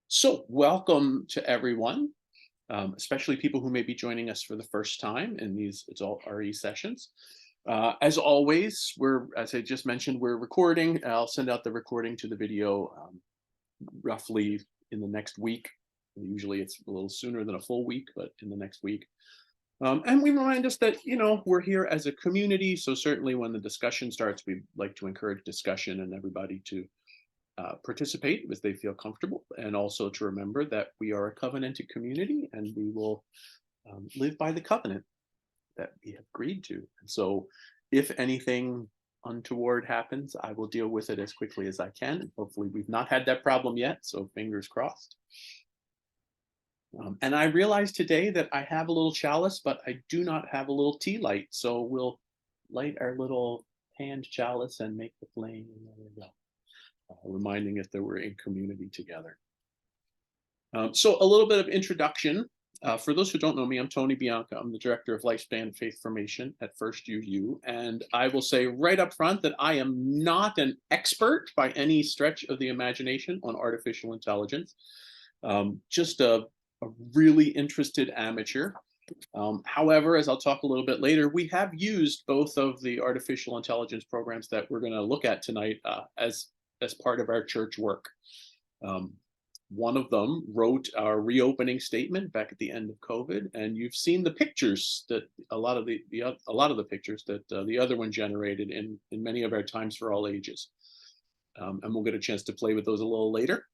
So, welcome to everyone, especially people who may be joining us for the first time in these adult RE sessions. As always, as I just mentioned, we're recording. I'll send out the recording to the video roughly in the next week. Usually it's a little sooner than a full week, but in the next week. And we remind us that, we're here as a community. So certainly when the discussion starts, we like to encourage discussion and everybody to participate as they feel comfortable, and also to remember that we are a covenanted community and we will live by the covenant that we have agreed to. And so if anything untoward happens, I will deal with it as quickly as I can. Hopefully we've not had that problem yet, so fingers crossed. And I realized today that I have a little chalice, but I do not have a little tea light. So we'll light our little hand chalice and make the flame. There we go. Reminding us that we're in community together. So a little bit of introduction. For those who don't know me, I'm Tony Bianca. I'm the Director of Lifespan Faith Formation at First UU. And I will say right up front that I am not an expert by any stretch of the imagination on artificial intelligence. Just a really interested amateur. However, as I'll talk a little bit later, we have used both of the artificial intelligence programs that we're going to look at tonight as part of our church work. One of them wrote our reopening statement back at the end of COVID, and you've seen the pictures that a lot of the pictures that the other one generated in many of our times for all ages. And we'll get a chance to play with those a little later.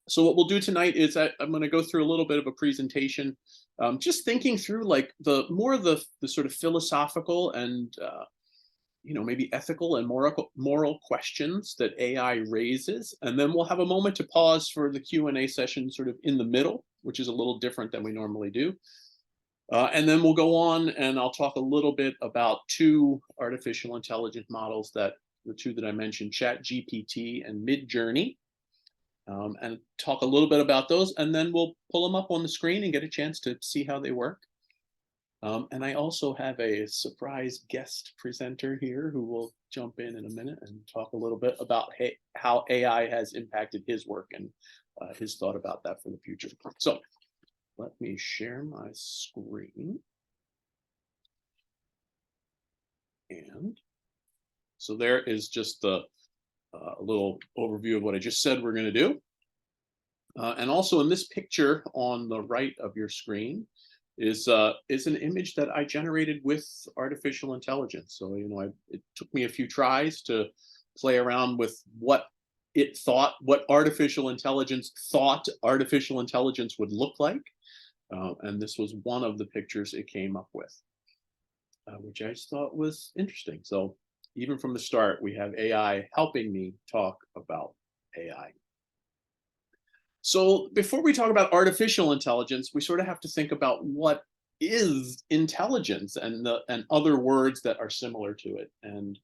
So what we'll do tonight is I'm going to go through a little bit of a presentation, just thinking through like the sort of philosophical and maybe ethical and moral questions that AI raises. And then we'll have a moment to pause for the Q&A session sort of in the middle, which is a little different than we normally do. And then we'll go on and I'll talk a little bit about two artificial intelligence models, the two that I mentioned, ChatGPT and MidJourney, and talk a little bit about those. And then we'll pull them up on the screen and get a chance to see how they work. And I also have a surprise guest presenter here who will jump in a minute and talk a little bit about how AI has impacted his work and his thought about that for the future. So let me share my screen. And so there is just a little overview of what I just said we're going to do. And also in this picture on the right of your screen is an image that I generated with artificial intelligence. So, it took me a few tries to play around with what artificial intelligence thought artificial intelligence would look like. And this was one of the pictures it came up with, which I just thought was interesting. So even from the start, we have AI helping me talk about AI. So before we talk about artificial intelligence, we sort of have to think about what is intelligence and other words that are similar to it. And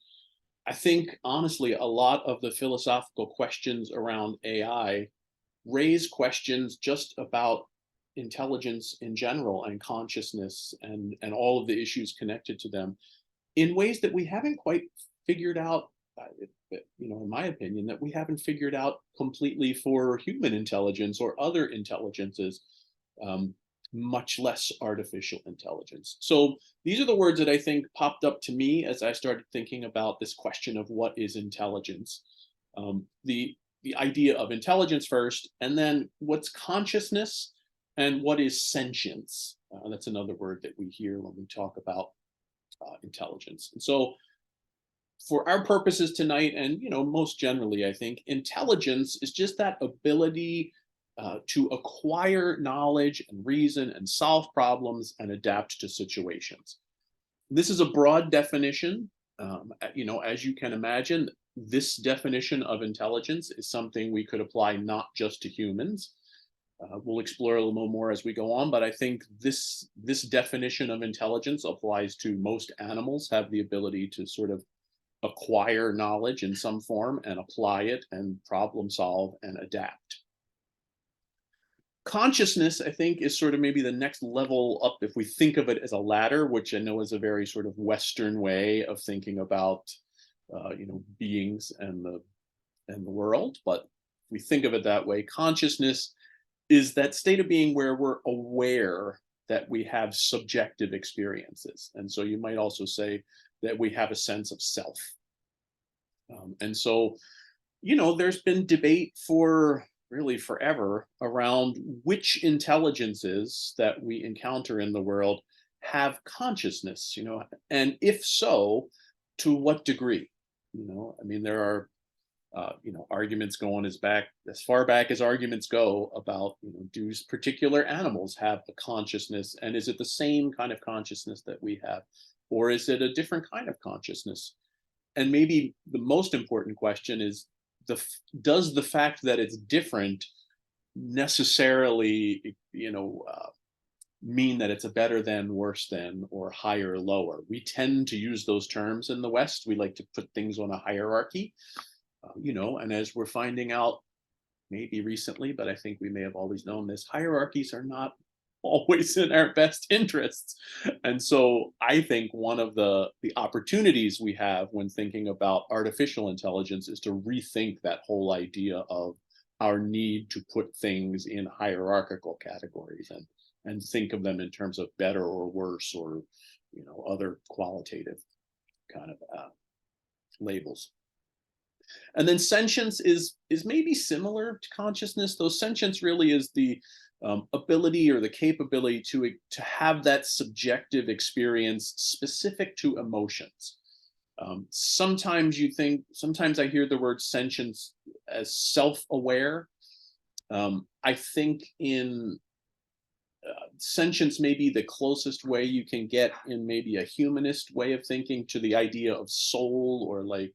I think, honestly, a lot of the philosophical questions around AI raise questions just about intelligence in general and consciousness and all of the issues connected to them in ways that we haven't quite figured out, in my opinion, that we haven't figured out completely for human intelligence or other intelligences, much less artificial intelligence. So these are the words that I think popped up to me as I started thinking about this question of what is intelligence. The idea of intelligence first, and then what's consciousness and what is sentience. That's another word that we hear when we talk about intelligence. And so for our purposes tonight, and most generally, I think intelligence is just that ability to acquire knowledge and reason and solve problems and adapt to situations. This is a broad definition. As you can imagine, this definition of intelligence is something we could apply not just to humans. We'll explore a little more as we go on, but I think this definition of intelligence applies to most animals, have the ability to sort of acquire knowledge in some form and apply it and problem solve and adapt. Consciousness, I think, is sort of maybe the next level up if we think of it as a ladder, which I know is a very sort of Western way of thinking about beings and the world. But we think of it that way, consciousness is that state of being where we're aware that we have subjective experiences. And so you might also say that we have a sense of self. And so, there's been debate for really forever around which intelligences that we encounter in the world have consciousness, and if so, to what degree? I mean, there are arguments going as far back as arguments go about, do particular animals have a consciousness, and is it the same kind of consciousness that we have, or is it a different kind of consciousness? And maybe the most important question is, does the fact that it's different necessarily, mean that it's a better than, worse than, or higher, lower? We tend to use those terms in the West. We like to put things on a hierarchy. And as we're finding out maybe recently, but I think we may have always known this, hierarchies are not always in our best interests. And so I think one of the opportunities we have when thinking about artificial intelligence is to rethink that whole idea of our need to put things in hierarchical categories, and think of them in terms of better or worse, or other qualitative kind of labels. And then sentience is maybe similar to consciousness, though sentience really is the ability or the capability to have that subjective experience specific to emotions. Sometimes I hear the word sentience as self-aware. I think in sentience may be the closest way you can get in maybe a humanist way of thinking to the idea of soul, or like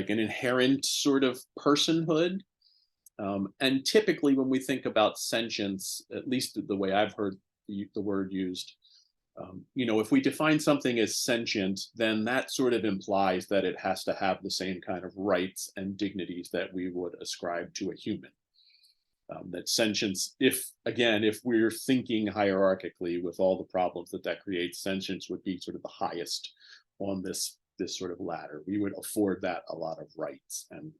an inherent sort of personhood. And typically when we think about sentience, at least the way I've heard the word used, if we define something as sentient, then that sort of implies that it has to have the same kind of rights and dignities that we would ascribe to a human. That sentience, if we're thinking hierarchically with all the problems that creates, sentience would be sort of the highest on this sort of ladder. We would afford that a lot of rights, and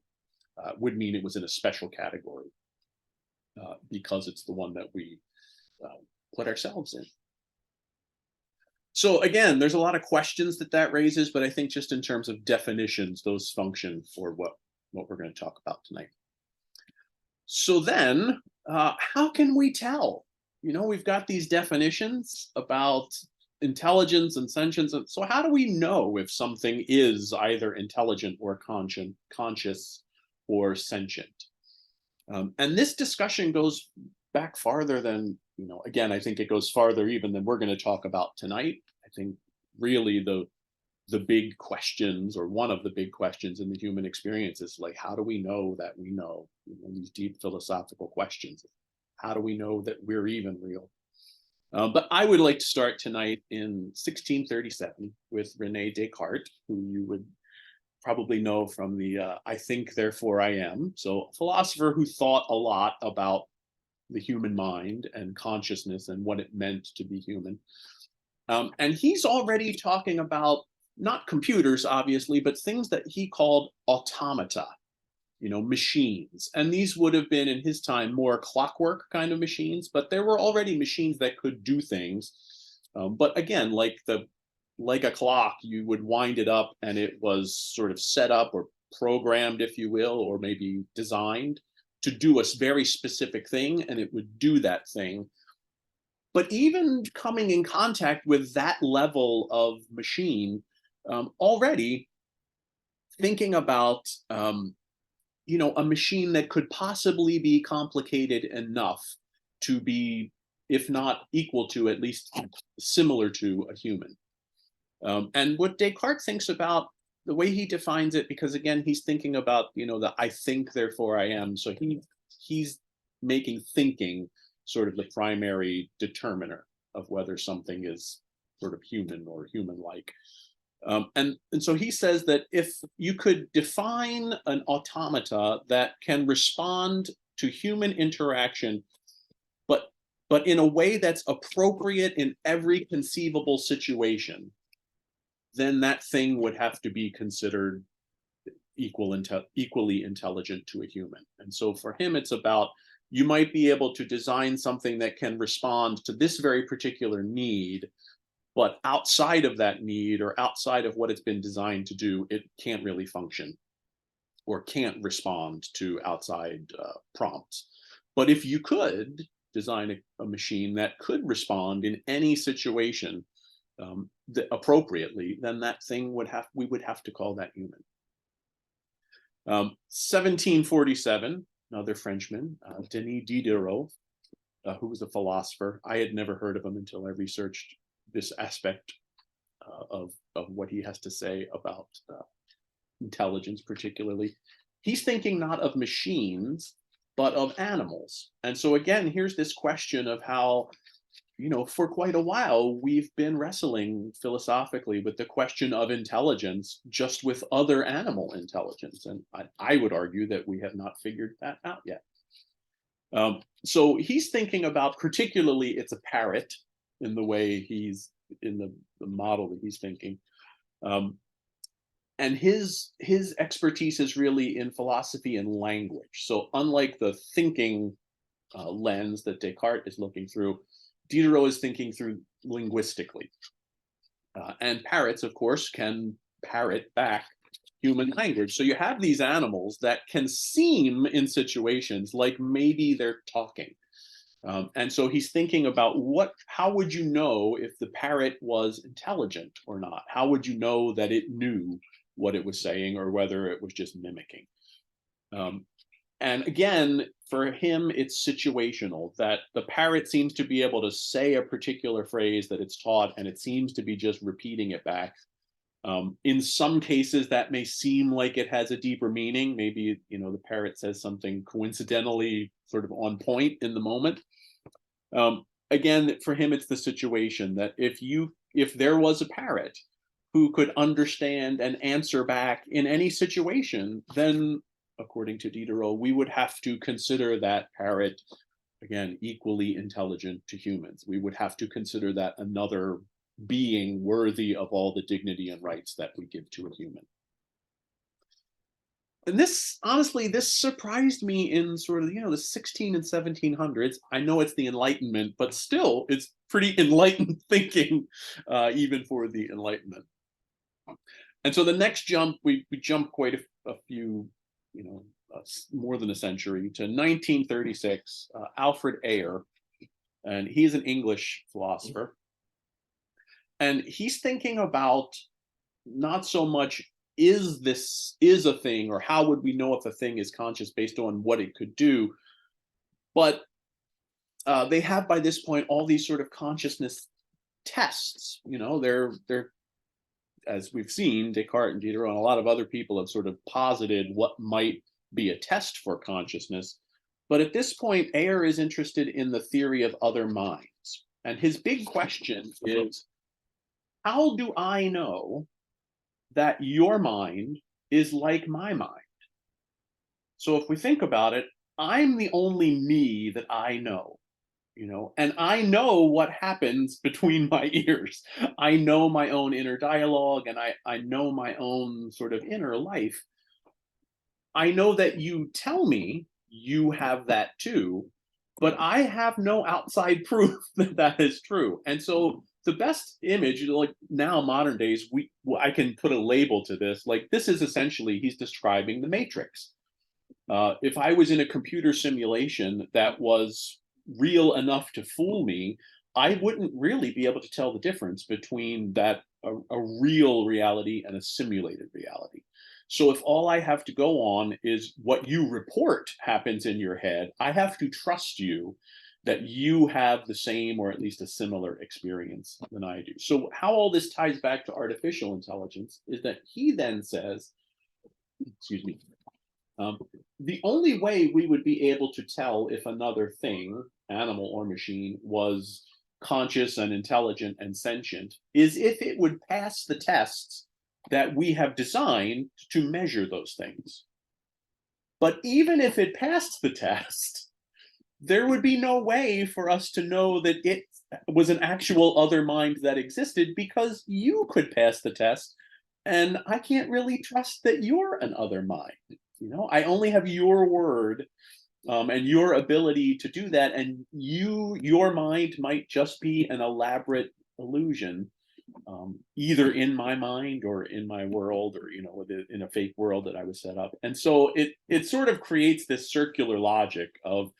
would mean it was in a special category because it's the one that we put ourselves in. So again, there's a lot of questions that raises, but I think just in terms of definitions, those function for what we're going to talk about tonight. So then, how can we tell? We've got these definitions about intelligence and sentience. So how do we know if something is either intelligent or conscious or sentient? And this discussion goes back farther than, again, I think it goes farther even than we're going to talk about tonight. I think really the big questions, or one of the big questions in the human experience, is like, how do we know that we know? These deep philosophical questions. How do we know that we're even real? But I would like to start tonight in 1637 with René Descartes, who you would probably know from the I think, therefore I am. So a philosopher who thought a lot about the human mind and consciousness and what it meant to be human. And he's already talking about not computers, obviously, but things that he called automata, machines. And these would have been in his time more clockwork kind of machines, but there were already machines that could do things. But again, like a clock, you would wind it up and it was sort of set up or programmed, if you will, or maybe designed to do a very specific thing, and it would do that thing. But even coming in contact with that level of machine, already thinking about a machine that could possibly be complicated enough to be, if not equal to, at least similar to a human. And what Descartes thinks about, the way he defines it, because again, he's thinking about, the I think, therefore I am. So he's making thinking sort of the primary determiner of whether something is sort of human or human-like. And so he says that if you could define an automata that can respond to human interaction, but in a way that's appropriate in every conceivable situation, then that thing would have to be considered, equally intelligent to a human. And so for him, it's about, you might be able to design something that can respond to this very particular need, but outside of that need or outside of what it's been designed to do, it can't really function or can't respond to outside prompts. But if you could design a machine that could respond in any situation appropriately, then that thing we would have to call that human. 1747, another Frenchman, Denis Diderot, who was a philosopher. I had never heard of him until I researched this aspect of what he has to say about intelligence, particularly. He's thinking not of machines, but of animals. And so again, here's this question of how, for quite a while, we've been wrestling philosophically with the question of intelligence just with other animal intelligence. And I would argue that we have not figured that out yet. So he's thinking about, particularly, it's a parrot in the way he's in the model that he's thinking. And his expertise is really in philosophy and language. So unlike the thinking lens that Descartes is looking through, Diderot is thinking through linguistically. And parrots, of course, can parrot back human language. So you have these animals that can seem in situations like maybe they're talking. And so he's thinking about how would you know if the parrot was intelligent or not? How would you know that it knew what it was saying or whether it was just mimicking? And again, for him, it's situational, that the parrot seems to be able to say a particular phrase that it's taught, and it seems to be just repeating it back. In some cases, that may seem like it has a deeper meaning. Maybe, the parrot says something coincidentally sort of on point in the moment. Again, for him, it's the situation that if there was a parrot who could understand and answer back in any situation, then, according to Diderot, we would have to consider that parrot, again, equally intelligent to humans. We would have to consider that another being worthy of all the dignity and rights that we give to a human. And this, honestly, this surprised me in sort of, the 16 and 1700s. I know it's the Enlightenment, but still, it's pretty enlightened thinking, even for the Enlightenment. And so the next jump, we jump quite a few, more than a century, to 1936, Alfred Ayer, and he's an English philosopher. And he's thinking about not so much, is a thing, or how would we know if a thing is conscious based on what it could do, but they have by this point all these sort of consciousness tests. They're as we've seen, Descartes and Diderot and a lot of other people have sort of posited what might be a test for consciousness. But at this point, Ayer is interested in the theory of other minds. And his big question is, how do I know that your mind is like my mind? So if we think about it, I'm the only me that I know. And I know what happens between my ears. I know my own inner dialogue, and I know my own sort of inner life. I know that you tell me you have that too, but I have no outside proof that that is true. And so the best image, like now, modern days, I can put a label to this. Like, this is essentially, he's describing the Matrix. If I was in a computer simulation that was real enough to fool me, I wouldn't really be able to tell the difference between a real reality and a simulated reality. So if all I have to go on is what you report happens in your head, I have to trust you that you have the same or at least a similar experience than I do. So how all this ties back to artificial intelligence is that he then says, excuse me, the only way we would be able to tell if another thing, animal or machine, was conscious and intelligent and sentient is if it would pass the tests that we have designed to measure those things. But even if it passed the test, there would be no way for us to know that it was an actual other mind that existed, because you could pass the test, and I can't really trust that you're an other mind. I only have your word, and your ability to do that, and your mind might just be an elaborate illusion, either in my mind or in my world, or in a fake world that I was set up. And so it sort of creates this circular logic of,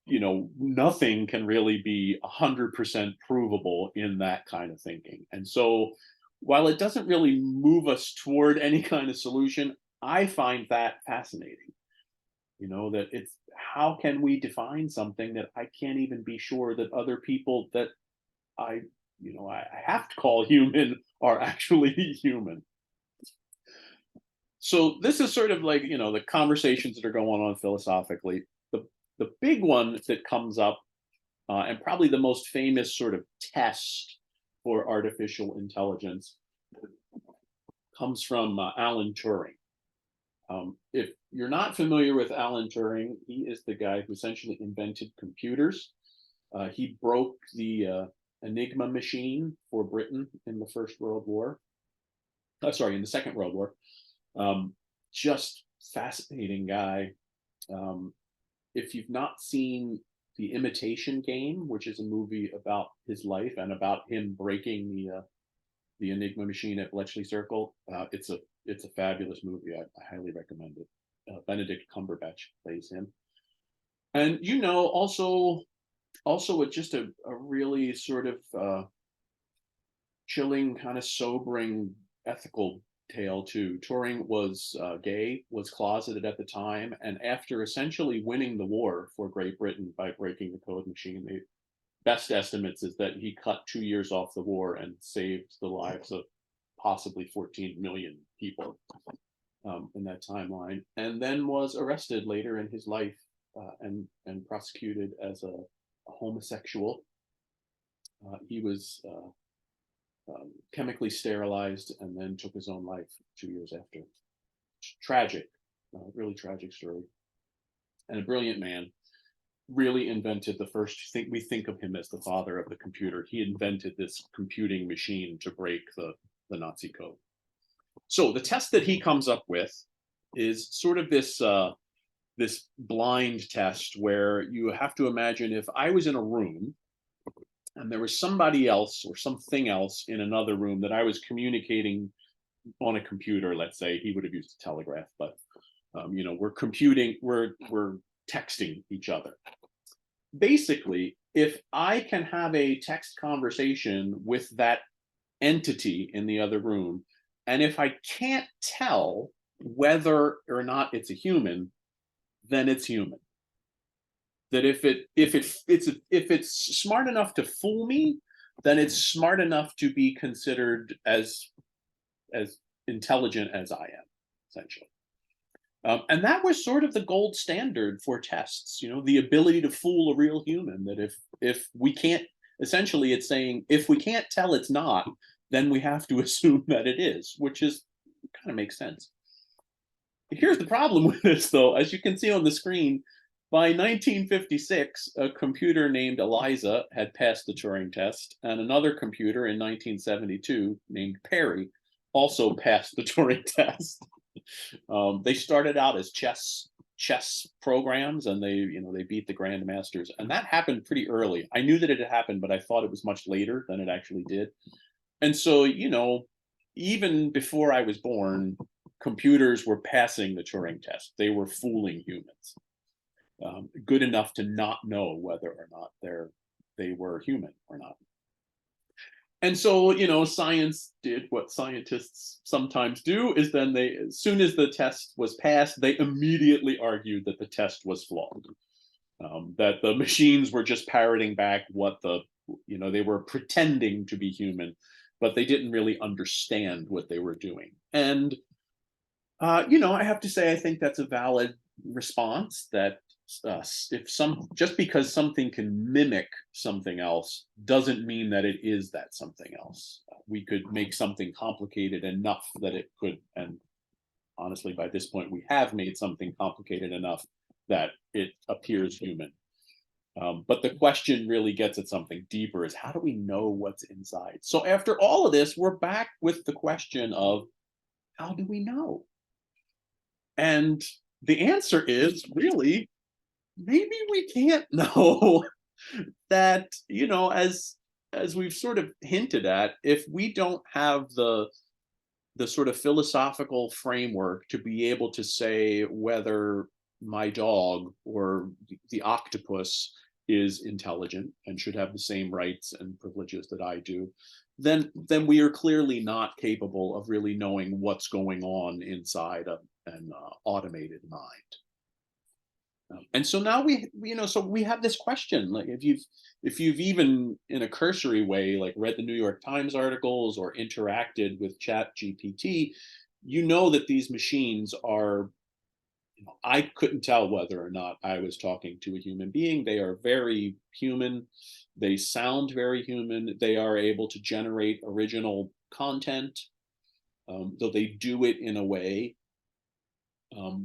nothing can really be 100% provable in that kind of thinking. And so while it doesn't really move us toward any kind of solution, I find that fascinating. That it's, how can we define something that I can't even be sure that other people that I I have to call human are actually human. So this is sort of like, the conversations that are going on philosophically. The big one that comes up, and probably the most famous sort of test for artificial intelligence, comes from Alan Turing. If you're not familiar with Alan Turing, he is the guy who essentially invented computers. He broke the Enigma machine for Britain in the First World War. Sorry, in the Second World War. Just fascinating guy. If you've not seen The Imitation Game, which is a movie about his life and about him breaking the Enigma machine at Bletchley Circle, it's a fabulous movie. I highly recommend it. Benedict Cumberbatch plays him, and also just a really sort of chilling, kind of sobering ethical tale too. Turing was gay, was closeted at the time, and after essentially winning the war for Great Britain by breaking the code machine, the best estimates is that he cut 2 years off the war and saved the lives of possibly 14 million people in that timeline, and then was arrested later in his life, and prosecuted as a homosexual. He was chemically sterilized and then took his own life 2 years after. Tragic, really tragic story. And a brilliant man. Really invented the first thing. We think of him as the father of the computer. He invented this computing machine to break the Nazi code. So the test that he comes up with is sort of this blind test where you have to imagine, if I was in a room and there was somebody else or something else in another room that I was communicating on a computer. Let's say he would have used a telegraph, but we're computing, we're texting each other. Basically, if I can have a text conversation with that entity in the other room, and if I can't tell whether or not it's a human, then it's human. That if it's smart enough to fool me, then it's smart enough to be considered as intelligent as I am, essentially. And that was sort of the gold standard for tests, the ability to fool a real human. That if we can't, essentially, it's saying if we can't tell it's not, then we have to assume that it is, which is kind of makes sense. Here's the problem with this, though. As you can see on the screen, by 1956, a computer named Eliza had passed the Turing test, and another computer in 1972 named Perry also passed the Turing test. They started out as chess programs, and they beat the grandmasters, and that happened pretty early. I knew that it had happened, but I thought it was much later than it actually did. And so, even before I was born, computers were passing the Turing test. They were fooling humans, good enough to not know whether or not they were human or not. And so, science did what scientists sometimes do, is then as soon as the test was passed, they immediately argued that the test was flawed, that the machines were just parroting back what they were pretending to be human, but they didn't really understand what they were doing. And, I have to say, I think that's a valid response, that just because something can mimic something else doesn't mean that it is that something else. We could make something complicated enough that it could, and honestly, by this point, we have made something complicated enough that it appears human. But the question really gets at something deeper: is how do we know what's inside? So after all of this, we're back with the question of how do we know? And the answer is really maybe we can't know. That, as we've sort of hinted at, if we don't have the sort of philosophical framework to be able to say whether my dog or the octopus is intelligent and should have the same rights and privileges that I do, then we are clearly not capable of really knowing what's going on inside an automated mind. And so now we have this question, like if you've even in a cursory way like read the New York Times articles or interacted with ChatGPT, you know that these machines are, I couldn't tell whether or not I was talking to a human being. They are very human. They sound very human. They are able to generate original content, though they do it in a way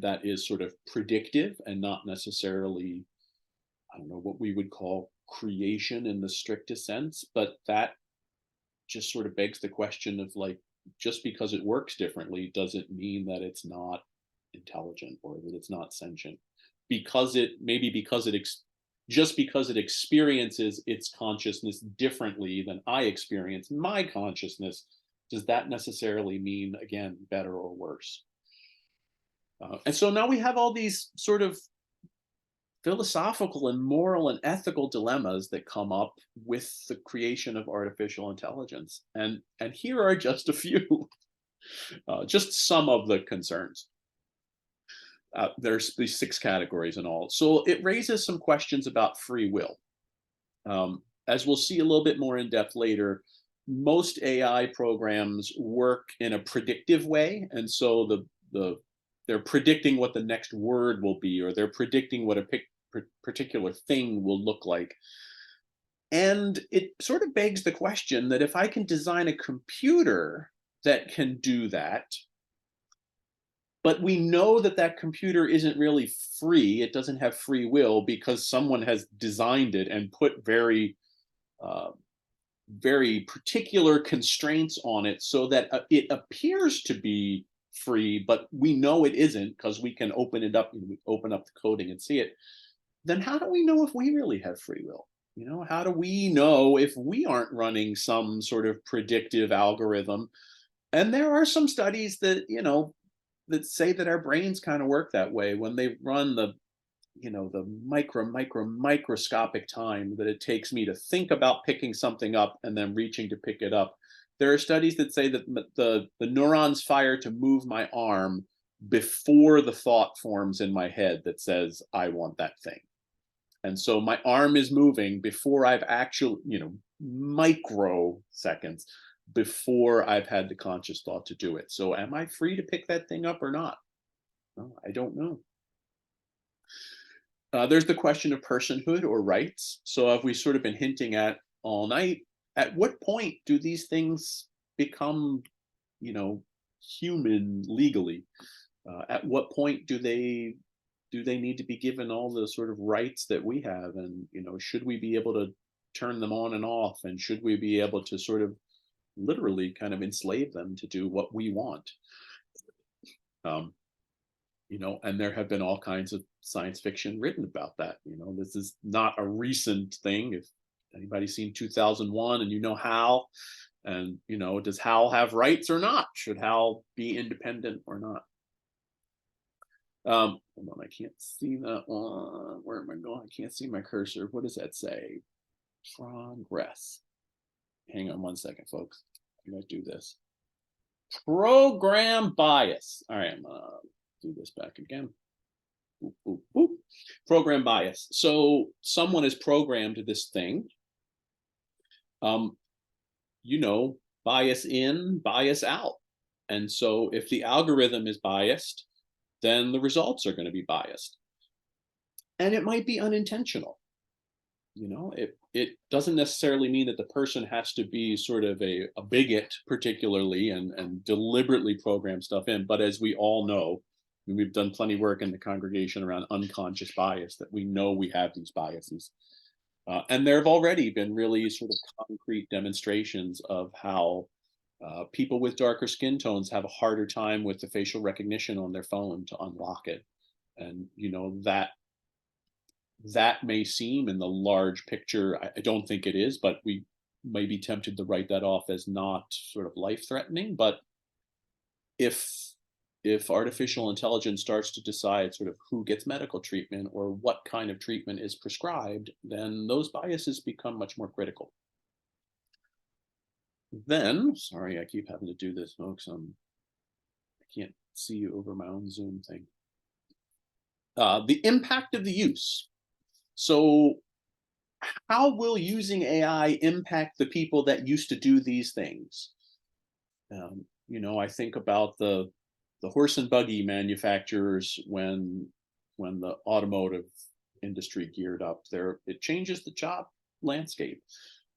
that is sort of predictive and not necessarily, I don't know, what we would call creation in the strictest sense. But that just sort of begs the question of, like, just because it works differently doesn't mean that it's not intelligent or that it's not sentient. Just because it experiences its consciousness differently than I experience my consciousness, does that necessarily mean, again, better or worse? And so now we have all these sort of philosophical and moral and ethical dilemmas that come up with the creation of artificial intelligence. And here are just a few, just some of the concerns. There's these 6 categories in all. So it raises some questions about free will. As we'll see a little bit more in depth later, most AI programs work in a predictive way, and so they're predicting what the next word will be, or they're predicting what a particular thing will look like. And it sort of begs the question that if I can design a computer that can do that, but we know that that computer isn't really free, it doesn't have free will because someone has designed it and put uh, very particular constraints on it so that it appears to be free, but we know it isn't because we can open it up and we open up the coding and see it. Then how do we know if we really have free will? How do we know if we aren't running some sort of predictive algorithm? And there are some studies that say that our brains kind of work that way when they run the microscopic time that it takes me to think about picking something up and then reaching to pick it up. There are studies that say that the neurons fire to move my arm before the thought forms in my head that says I want that thing. And so my arm is moving before I've actually, microseconds before I've had the conscious thought to do it. So am I free to pick that thing up or not? Well, I don't know. There's the question of personhood or rights. So have we sort of been hinting at all night? At what point do these things become, human legally? At what point do they need to be given all the sort of rights that we have? And should we be able to turn them on and off? And should we be able to sort of literally kind of enslave them to do what we want? And there have been all kinds of science fiction written about that. This is not a recent thing. If anybody's seen 2001 and Hal, and does Hal have rights or not? Should Hal be independent or not? Hold on, I can't see that one. Where am I going? I can't see my cursor. What does that say? Progress. Hang on one second, folks. I'm gonna do this. Program bias. All right, I'm gonna do this back again. Boop, boop, boop. Program bias. So someone has programmed this thing. Bias in, bias out. And so if the algorithm is biased, then the results are going to be biased. And it might be unintentional. It doesn't necessarily mean that the person has to be sort of a bigot, particularly, and deliberately program stuff in. But as we all know, we've done plenty of work in the congregation around unconscious bias, that we know we have these biases. And there have already been really sort of concrete demonstrations of how people with darker skin tones have a harder time with the facial recognition on their phone to unlock it. And that may seem in the large picture, I don't think it is, but we may be tempted to write that off as not sort of life threatening. But if artificial intelligence starts to decide sort of who gets medical treatment or what kind of treatment is prescribed, then those biases become much more critical. Then, sorry, I keep having to do this, folks. I can't see you over my own Zoom thing. The impact of the use. So, how will using AI impact the people that used to do these things? I think about the horse and buggy manufacturers when the automotive industry geared up there. It changes the job landscape,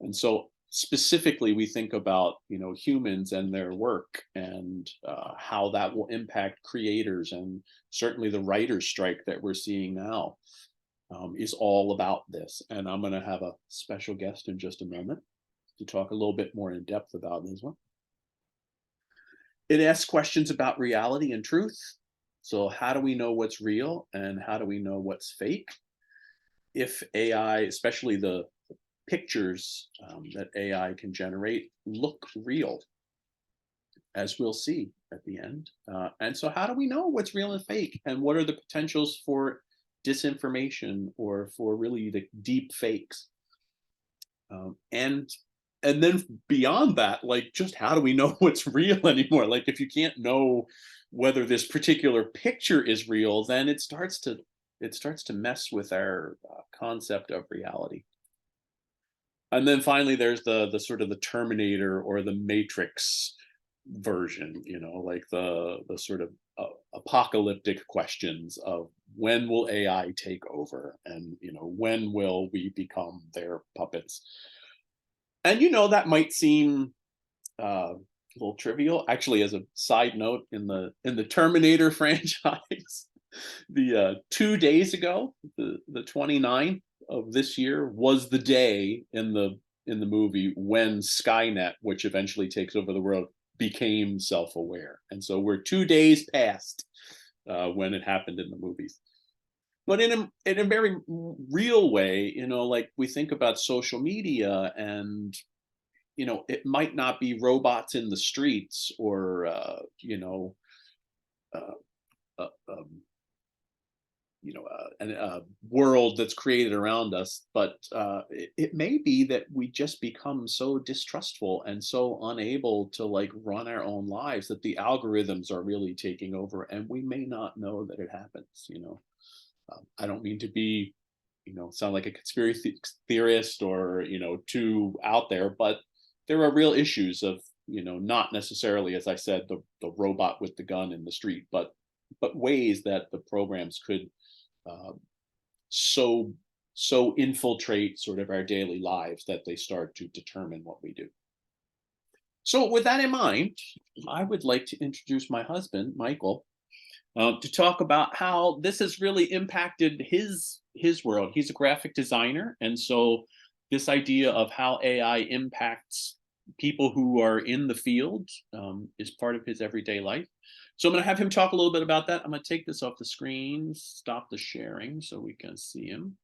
and so specifically we think about humans and their work, and how that will impact creators, and certainly the writers strike that we're seeing now is all about this. And I'm going to have a special guest in just a moment to talk a little bit more in depth about this one. It asks questions about reality and truth. So how do we know what's real and how do we know what's fake? If AI, especially the pictures that AI can generate, look real, as we'll see at the end. And so how do we know what's real and fake? And what are the potentials for disinformation or for really the deep fakes? And then beyond that, like, just how do we know what's real anymore? Like, if you can't know whether this particular picture is real, then it starts to mess with our concept of reality. And then finally, there's the sort of the Terminator or the Matrix version, like the sort of apocalyptic questions of when will AI take over, and when will we become their puppets? And that might seem a little trivial. Actually, as a side note, in the Terminator franchise, the 2 days ago, the 29th of this year, was the day in the movie when Skynet, which eventually takes over the world, became self-aware. And so we're 2 days past when it happened in the movies. But in a very real way, like we think about social media, and it might not be robots in the streets or uh, a world that's created around us, but it may be that we just become so distrustful and so unable to like run our own lives that the algorithms are really taking over, and we may not know that it happens. I don't mean to be, sound like a conspiracy theorist or, too out there, but there are real issues of, not necessarily, as I said, the robot with the gun in the street, but ways that the programs could uh, so infiltrate sort of our daily lives that they start to determine what we do. So with that in mind, I would like to introduce my husband, Michael, to talk about how this has really impacted his world. He's a graphic designer, and so this idea of how AI impacts people who are in the field is part of his everyday life. So I'm going to have him talk a little bit about that. I'm going to take this off the screen, stop the sharing so we can see him.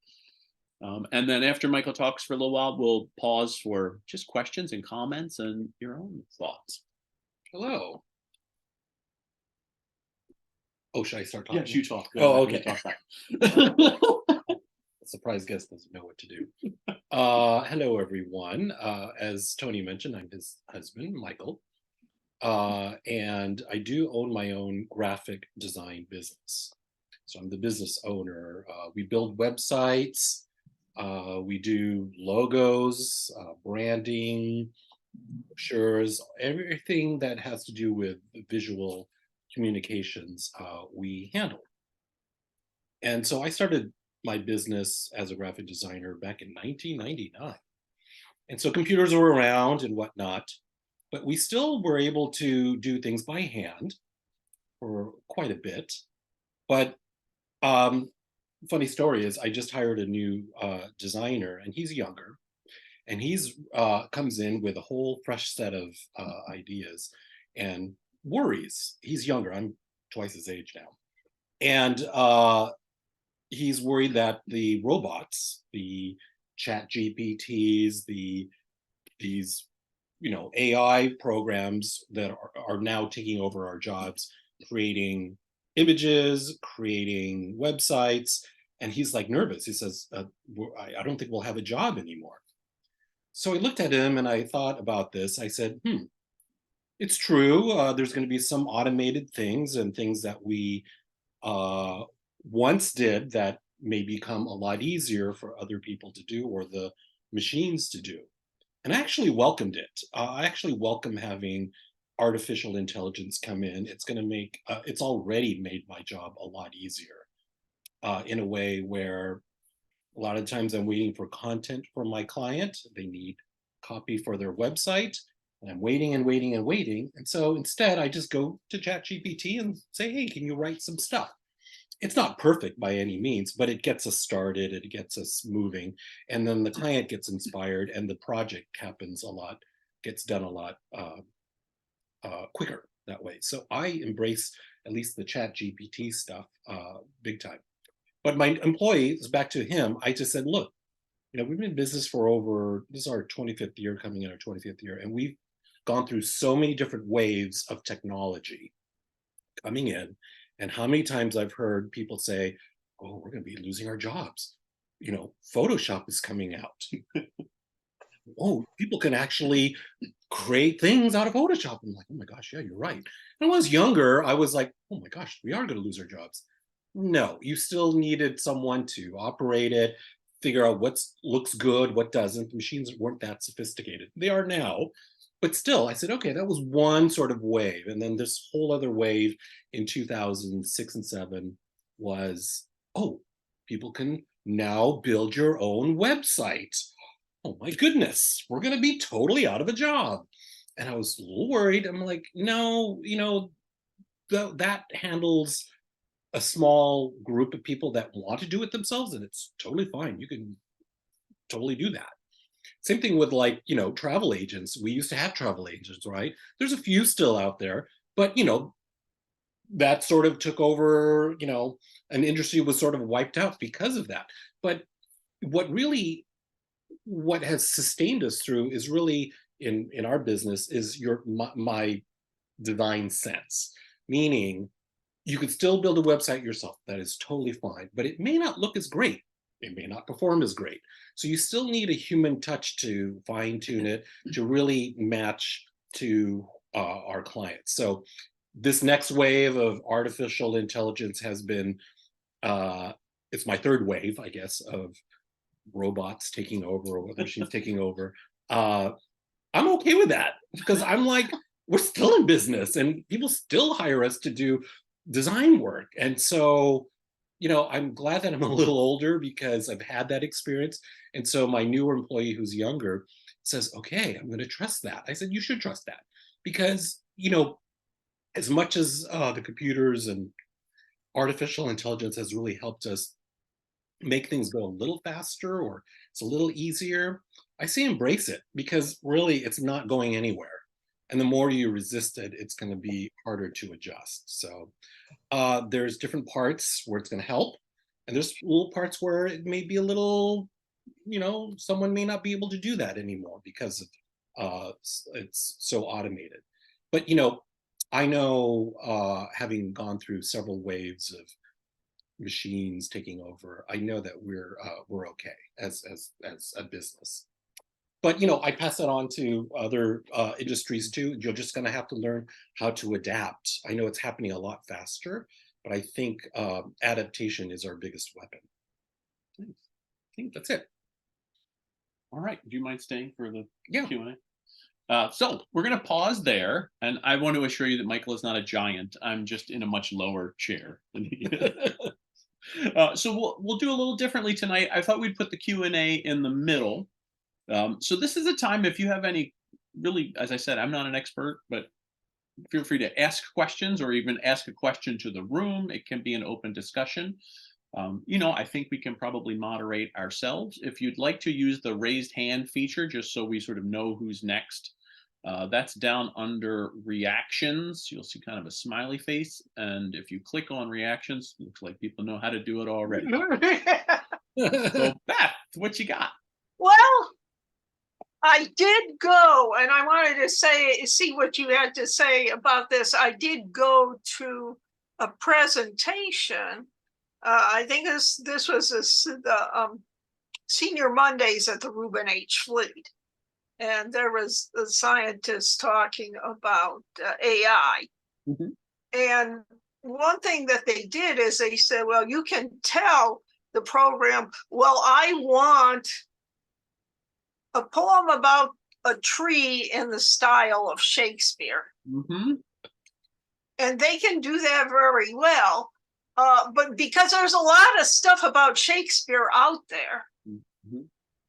And then after Michael talks for a little while, we'll pause for just questions and comments and your own thoughts. Hello. Oh, should I start talking? Yes, you talk. Oh, okay. Talk back. Surprise guest doesn't know what to do. Hello, everyone. As Tony mentioned, I'm his husband, Michael. And I do own my own graphic design business. So I'm the business owner. We build websites. We do logos, branding, brochures, everything that has to do with visual communications we handle. And so I started my business as a graphic designer back in 1999. And so computers were around and whatnot, but we still were able to do things by hand for quite a bit. But funny story is I just hired a new designer, and he's younger, and he's comes in with a whole fresh set of ideas and worries. He's younger. I'm twice his age now, and he's worried that the robots, the chat GPTs, these AI programs that are now taking over our jobs, creating images, creating websites, and he's like nervous. He says, I don't think we'll have a job anymore." So I looked at him and I thought about this. I said, it's true. There's going to be some automated things and things that we uh, once did that may become a lot easier for other people to do or the machines to do. And I actually welcomed it. I actually welcome having artificial intelligence come in. It's going to make, it's already made my job a lot easier in a way where a lot of times I'm waiting for content from my client. They need copy for their website. And I'm waiting and waiting and waiting. And so instead, I just go to ChatGPT and say, hey, can you write some stuff? It's not perfect by any means, but it gets us started, it gets us moving, and then the client gets inspired, and the project happens a lot, gets done a lot quicker that way. So I embrace at least the Chat GPT stuff big time. But my employee, back to him, I just said, look, we've been in business for this is our 25th year, coming in our 25th year, and we've gone through so many different waves of technology coming in. And how many times I've heard people say, oh, we're going to be losing our jobs. Photoshop is coming out. Oh, people can actually create things out of Photoshop. I'm like, oh my gosh, yeah, you're right. And when I was younger, I was like, oh my gosh, we are going to lose our jobs. No, you still needed someone to operate it, figure out what looks good, what doesn't. The machines weren't that sophisticated. They are now. But still, I said, okay, that was one sort of wave. And then this whole other wave in 2006 and 7 was, oh, people can now build your own website. Oh my goodness, we're going to be totally out of a job. And I was a little worried. I'm like, no, that handles a small group of people that want to do it themselves, and it's totally fine. You can totally do that. Same thing with travel agents. We used to have travel agents, right? There's a few still out there, but that sort of took over, an industry was sort of wiped out because of that. But what really what has sustained us through is really in our business is my divine sense, meaning you could still build a website yourself. That is totally fine, but it may not look as great. It may not perform as great. So you still need a human touch to fine tune it, to really match to our clients. So this next wave of artificial intelligence has been, it's my third wave, I guess, of robots taking over or machines taking over. I'm okay with that because I'm like, we're still in business and people still hire us to do design work. And so, I'm glad that I'm a little older because I've had that experience. And so my newer employee who's younger says, okay, I'm going to trust that. I said, you should trust that because, as much as the computers and artificial intelligence has really helped us make things go a little faster or it's a little easier, I say embrace it because really it's not going anywhere. And the more you resist it, it's going to be harder to adjust. So there's different parts where it's going to help, and there's little parts where it may be a little, someone may not be able to do that anymore because of it's so automated. But I know having gone through several waves of machines taking over, I know that we're okay as a business. But I pass that on to other industries too. You're just going to have to learn how to adapt. I know it's happening a lot faster, but I think adaptation is our biggest weapon. I think that's it. All right. Do you mind staying for the Yeah. Q&A? So we're going to pause there, and I want to assure you that Michael is not a giant. I'm just in a much lower chair than he is. So we'll do a little differently tonight. I thought we'd put the Q&A in the middle. So this is a time if you have any, really, as I said, I'm not an expert, but feel free to ask questions or even ask a question to the room. It can be an open discussion. I think we can probably moderate ourselves. If you'd like to use the raised hand feature, just so we sort of know who's next, that's down under reactions. You'll see kind of a smiley face. And if you click on reactions, looks like people know how to do it already. So, Beth, what you got? Well, I did go, and I wanted to see what you had to say about this. I did go to a presentation. I think this was the Senior Mondays at the Reuben H. Fleet. And there was a scientist talking about AI. Mm-hmm. And one thing that they did is they said, well, you can tell the program, well, I want a poem about a tree in the style of Shakespeare. Mm-hmm. And they can do that very well. But because there's a lot of stuff about Shakespeare out there. Mm-hmm.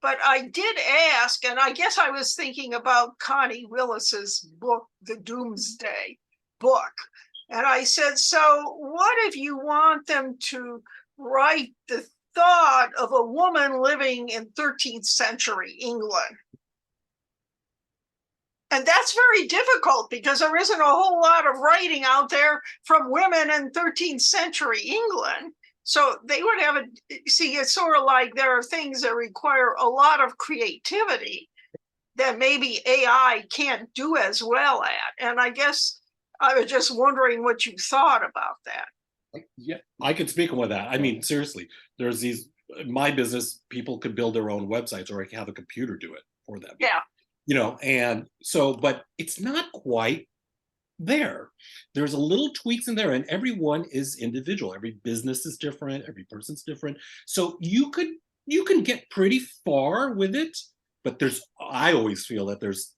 But I did ask, and I guess I was thinking about Connie Willis's book, The Doomsday Book. And I said, so what if you want them to write the thought of a woman living in 13th century England? And that's very difficult because there isn't a whole lot of writing out there from women in 13th century England. So they would have it's sort of like there are things that require a lot of creativity that maybe AI can't do as well at. And I guess I was just wondering what you thought about that. Yeah, I could speak on that. I mean, seriously, there's these, in my business, people could build their own websites or I can have a computer do it for them. Yeah. And so, but it's not quite there. There's a little tweaks in there, and everyone is individual. Every business is different, every person's different. So you can get pretty far with it, but I always feel that there's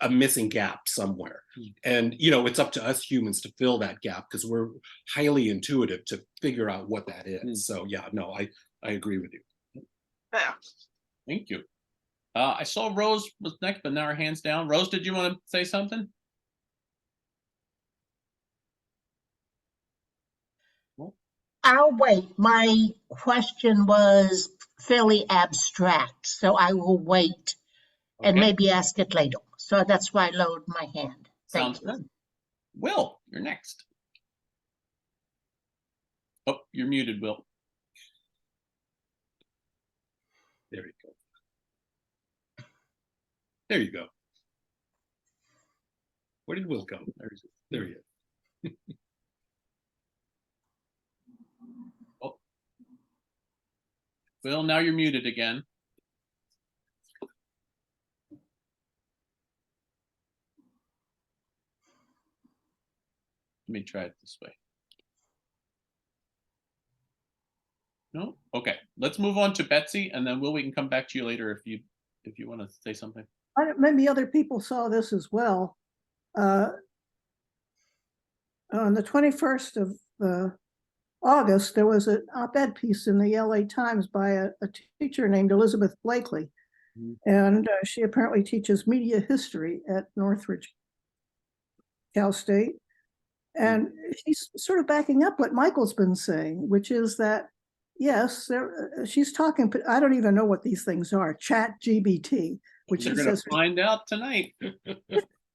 a missing gap somewhere. And it's up to us humans to fill that gap because we're highly intuitive to figure out what that is. So yeah, no, I agree with you. Yeah. Thank you. I saw Rose was next, but now her hand's down. Rose, did you want to say something? I'll wait. My question was fairly abstract, so I will wait and Okay. maybe ask it later. So that's why I lowered my hand. Thank Sounds you. good. Will, you're next. Oh, you're muted, Will. There you go. There you go. Where did Will go? There he is. Oh. Will, now you're muted again. Let me try it this way. No? Okay. Let's move on to Betsy, and then Will, we can come back to you later if you want to say something. Maybe other people saw this as well. On the 21st of August, there was an op-ed piece in the LA Times by a teacher named Elizabeth Blakely. Mm-hmm. And she apparently teaches media history at Northridge, Cal State. And she's sort of backing up what Michael's been saying, which is that, yes, she's talking, but I don't even know what these things are. ChatGPT, which you're going to find out tonight.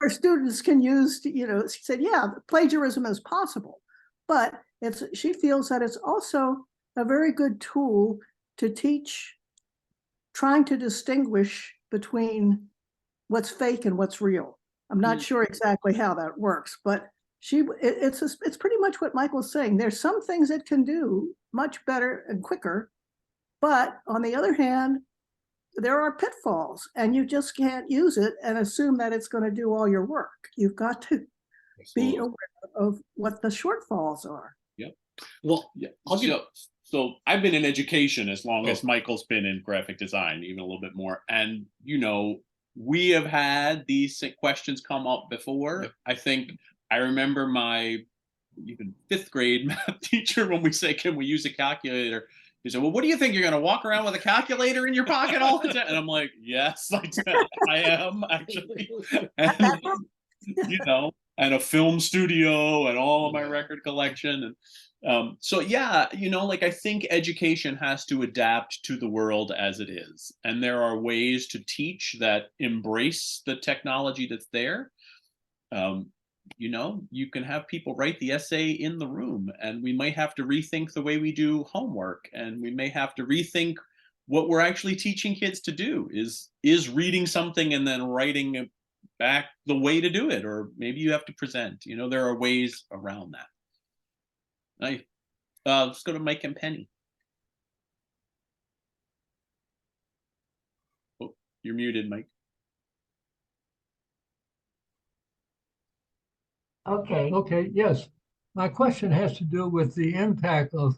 Our students can use, she said, yeah, plagiarism is possible, but she feels that it's also a very good tool to teach, trying to distinguish between what's fake and what's real. I'm not sure exactly how that works, but it's pretty much what Michael's saying. There's some things it can do much better and quicker, but on the other hand, there are pitfalls, and you just can't use it and assume that it's going to do all your work. You've got to be aware of what the shortfalls are. Yep. Well, yeah. So I've been in education as long as Michael's been in graphic design, even a little bit more. And, we have had these questions come up before. Yep. I think I remember my even 5th grade math teacher, when we say, can we use a calculator? He said, well, what do you think? You're going to walk around with a calculator in your pocket all the time? And I'm like, yes, I am actually. And, and a film studio and all of my record collection. So yeah, like I think education has to adapt to the world as it is. And there are ways to teach that embrace the technology that's there. You can have people write the essay in the room, and we might have to rethink the way we do homework, and we may have to rethink what we're actually teaching kids to do. Is reading something and then writing it back the way to do it, or maybe you have to present. There are ways around that. Let's go to Mike and Penny. Oh, you're muted, Mike. Okay, yes. My question has to do with the impact of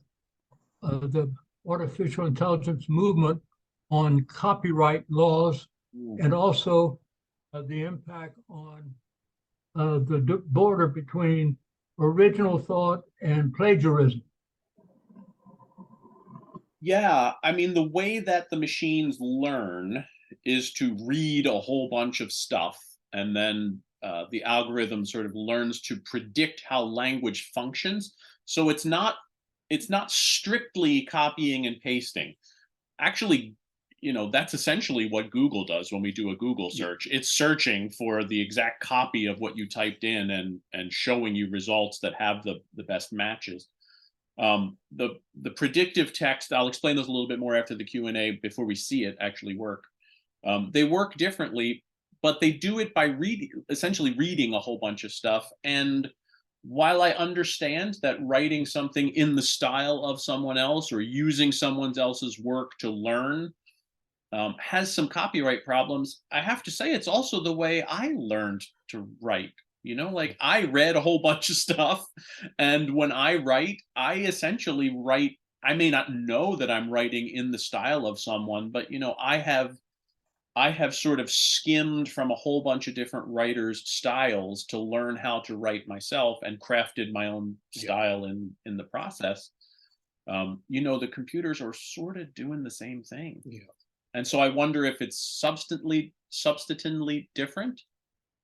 the artificial intelligence movement on copyright laws, and also the impact on the border between original thought and plagiarism. Yeah, I mean, the way that the machines learn is to read a whole bunch of stuff, and then the algorithm sort of learns to predict how language functions. So it's not strictly copying and pasting. Actually, that's essentially what Google does when we do a Google search. It's searching for the exact copy of what you typed in and showing you results that have the best matches. The predictive text, I'll explain those a little bit more after the Q&A before we see it actually work. They work differently, but they do it by essentially reading a whole bunch of stuff. And while I understand that writing something in the style of someone else or using someone else's work to learn has some copyright problems, I have to say it's also the way I learned to write. Like I read a whole bunch of stuff, and when I write, I essentially write. I may not know that I'm writing in the style of someone, but I have sort of skimmed from a whole bunch of different writers' styles to learn how to write myself, and crafted my own style in the process. The computers are sort of doing the same thing. Yeah. And so I wonder if it's substantively different.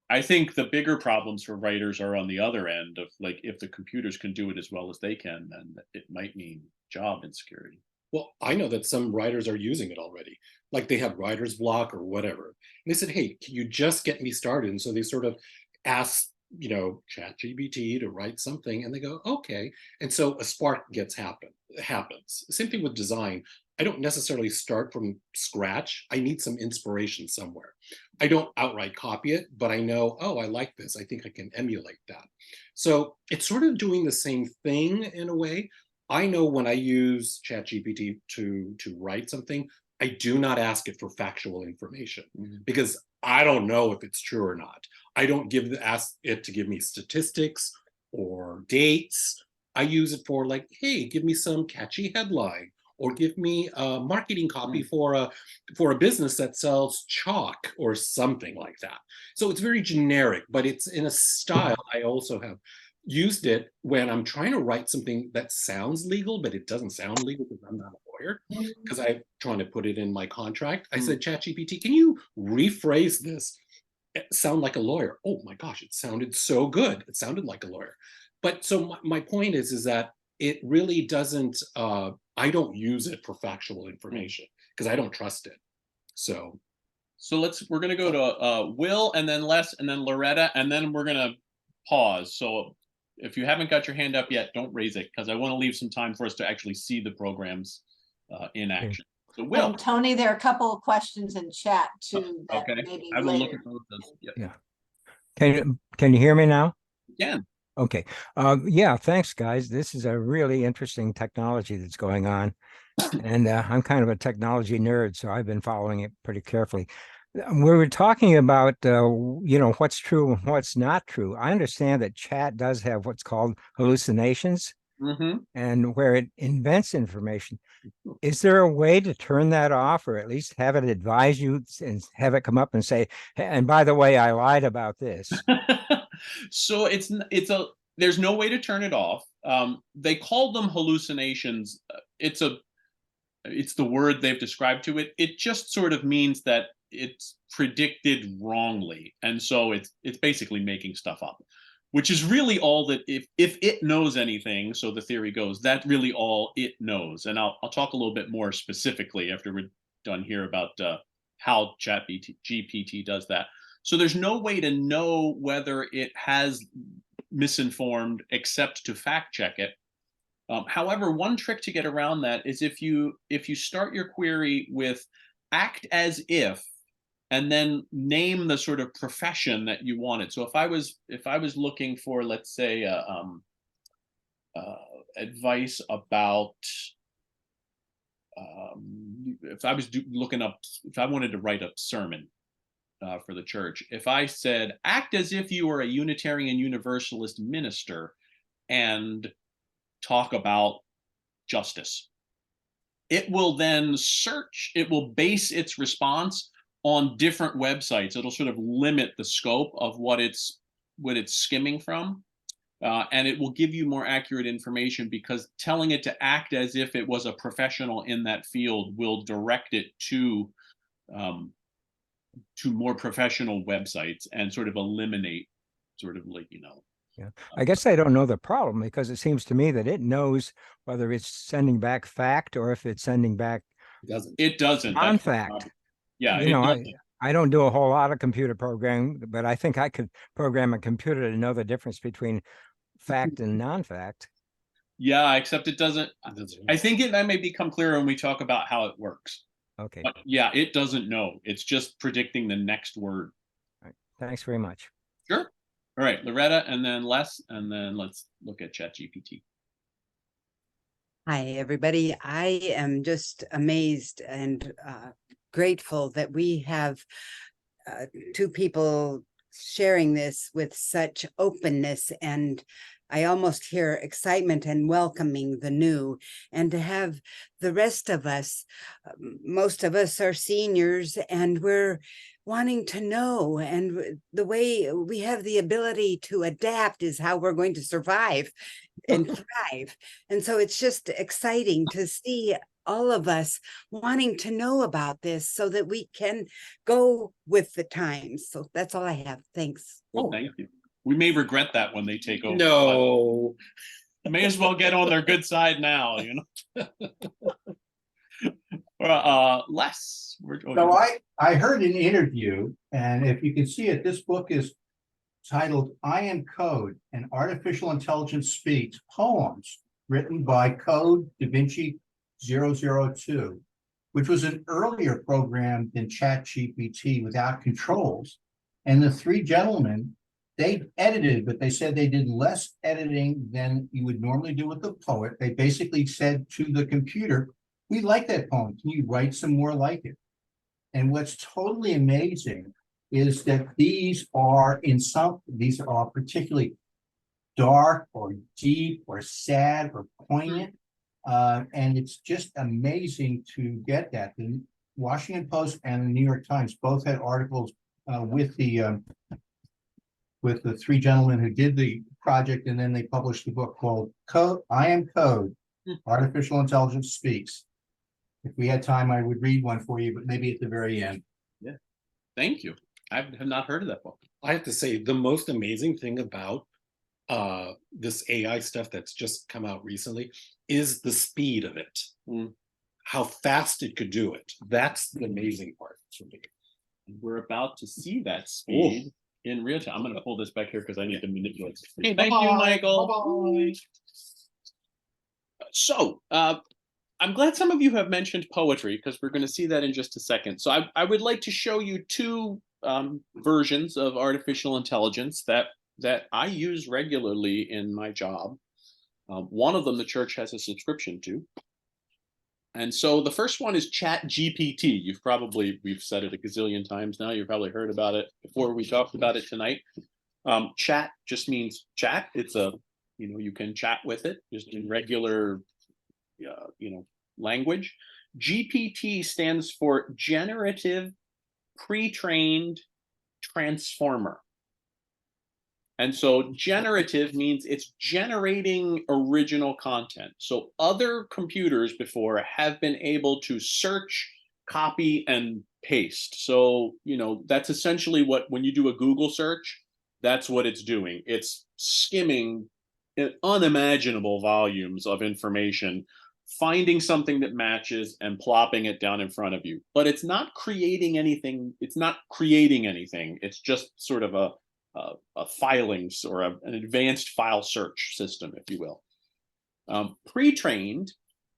I think the bigger problems for writers are on the other end of, like, if the computers can do it as well as they can, then it might mean job insecurity. Well, I know that some writers are using it already. Like they have writer's block or whatever. And they said, hey, can you just get me started? And so they sort of ask, ChatGPT to write something, and they go, okay. And so a spark happens. Same thing with design. I don't necessarily start from scratch. I need some inspiration somewhere. I don't outright copy it, but I know, oh, I like this. I think I can emulate that. So it's sort of doing the same thing in a way. I know when I use ChatGPT to write something, I do not ask it for factual information because I don't know if it's true or not. I don't ask it to give me statistics or dates. I use it for, like, hey, give me some catchy headline, or give me a marketing copy for a business that sells chalk or something like that. So it's very generic, but it's in a style. I also have used it when I'm trying to write something that sounds legal, but it doesn't sound legal because I'm not a lawyer, because I'm trying to put it in my contract. I said, ChatGPT, can you rephrase this? Sound like a lawyer. Oh my gosh, it sounded so good. It sounded like a lawyer. But so my point is that it really doesn't, I don't use it for factual information because I don't trust it. So we're going to go to Will, and then Les, and then Loretta, and then we're going to pause. So if you haven't got your hand up yet, don't raise it, because I want to leave some time for us to actually see the programs in action. So Will. And Tony, there are a couple of questions in chat too. That Okay, maybe I will later. look at those. Yeah. Can you hear me now? You can. Okay. Yeah, thanks, guys. This is a really interesting technology that's going on. And I'm kind of a technology nerd, so I've been following it pretty carefully. We were talking about, what's true and what's not true. I understand that chat does have what's called hallucinations, and where it invents information. Is there a way to turn that off, or at least have it advise you and have it come up and say, and by the way, I lied about this? So there's no way to turn it off. They call them hallucinations. It's the word they've described to it. It just sort of means that it's predicted wrongly, and so it's basically making stuff up. which is really all that if it knows anything, so the theory goes, that's really all it knows. And I'll talk a little bit more specifically after we're done here about how ChatGPT does that. So there's no way to know whether it has misinformed except to fact check it. However, one trick to get around that is if you start your query with act as if, and then name the sort of profession that you wanted. So if I was looking for, let's say, advice about, if I was if I wanted to write a sermon for the church, if I said act as if you were a Unitarian Universalist minister and talk about justice, it will then search, it will base its response on different websites. It'll sort of limit the scope of what it's skimming from, and it will give you more accurate information, because telling it to act as if it was a professional in that field will direct it to more professional websites and sort of eliminate sort of like, Yeah, I guess I don't know the problem, because it seems to me that it knows whether it's sending back fact or if it's sending back It doesn't. non-fact. Yeah, You know, I don't do a whole lot of computer programming, but I think I could program a computer to know the difference between fact and non-fact. Yeah, except it doesn't. I think that may become clearer when we talk about how it works. Okay. But yeah, it doesn't know. It's just predicting the next word. All right. Thanks very much. Sure. All right, Loretta, and then Les, and then let's look at ChatGPT. Hi, everybody. I am just amazed and grateful that we have two people sharing this with such openness, and I almost hear excitement and welcoming the new. And to have the rest of us, most of us are seniors, and we're wanting to know, and the way we have the ability to adapt is how we're going to survive and thrive. And so it's just exciting to see all of us wanting to know about this so that we can go with the times. So that's all I have. Thanks. Well, thank you. We may regret that when they take over. No. May as well get on their good side now, Les. So I heard an interview, and if you can see it, this book is titled I Am Code, and Artificial Intelligence Speaks, Poems written by Code Da Vinci 002, which was an earlier program than ChatGPT without controls. And the three gentlemen, they edited, but they said they did less editing than you would normally do with the poet. They basically said to the computer, we like that poem. Can you write some more like it? And what's totally amazing is that these are particularly dark or deep or sad or poignant. And it's just amazing to get that. The Washington Post and the New York Times both had articles with the three gentlemen who did the project, and then they published the book called Code, I Am Code, Artificial Intelligence Speaks. If we had time, I would read one for you, but maybe at the very end. Yeah, thank you. I have not heard of that book. I have to say, the most amazing thing about this AI stuff that's just come out recently is the speed of it. How fast it could do it. That's the amazing part for me. We're about to see that speed in real time. I'm going to pull this back here because I need to manipulate. Hey, thank you, Michael. Bye-bye. So, I'm glad some of you have mentioned poetry, because we're going to see that in just a second. So I would like to show you two versions of artificial intelligence that I use regularly in my job. One of them the church has a subscription to. And so the first one is ChatGPT. We've said it a gazillion times now. You've probably heard about it before we talked about it tonight. Chat just means chat. It's you can chat with it just in regular, language. GPT stands for Generative Pre-trained Transformer. And so generative means it's generating original content. So other computers before have been able to search, copy, and paste. So, that's essentially when you do a Google search, That's what it's doing. It's skimming unimaginable volumes of information, finding something that matches and plopping it down in front of you. But it's not creating anything. It's not creating anything. It's just sort of a filings or an advanced file search system, if you will. Pre-trained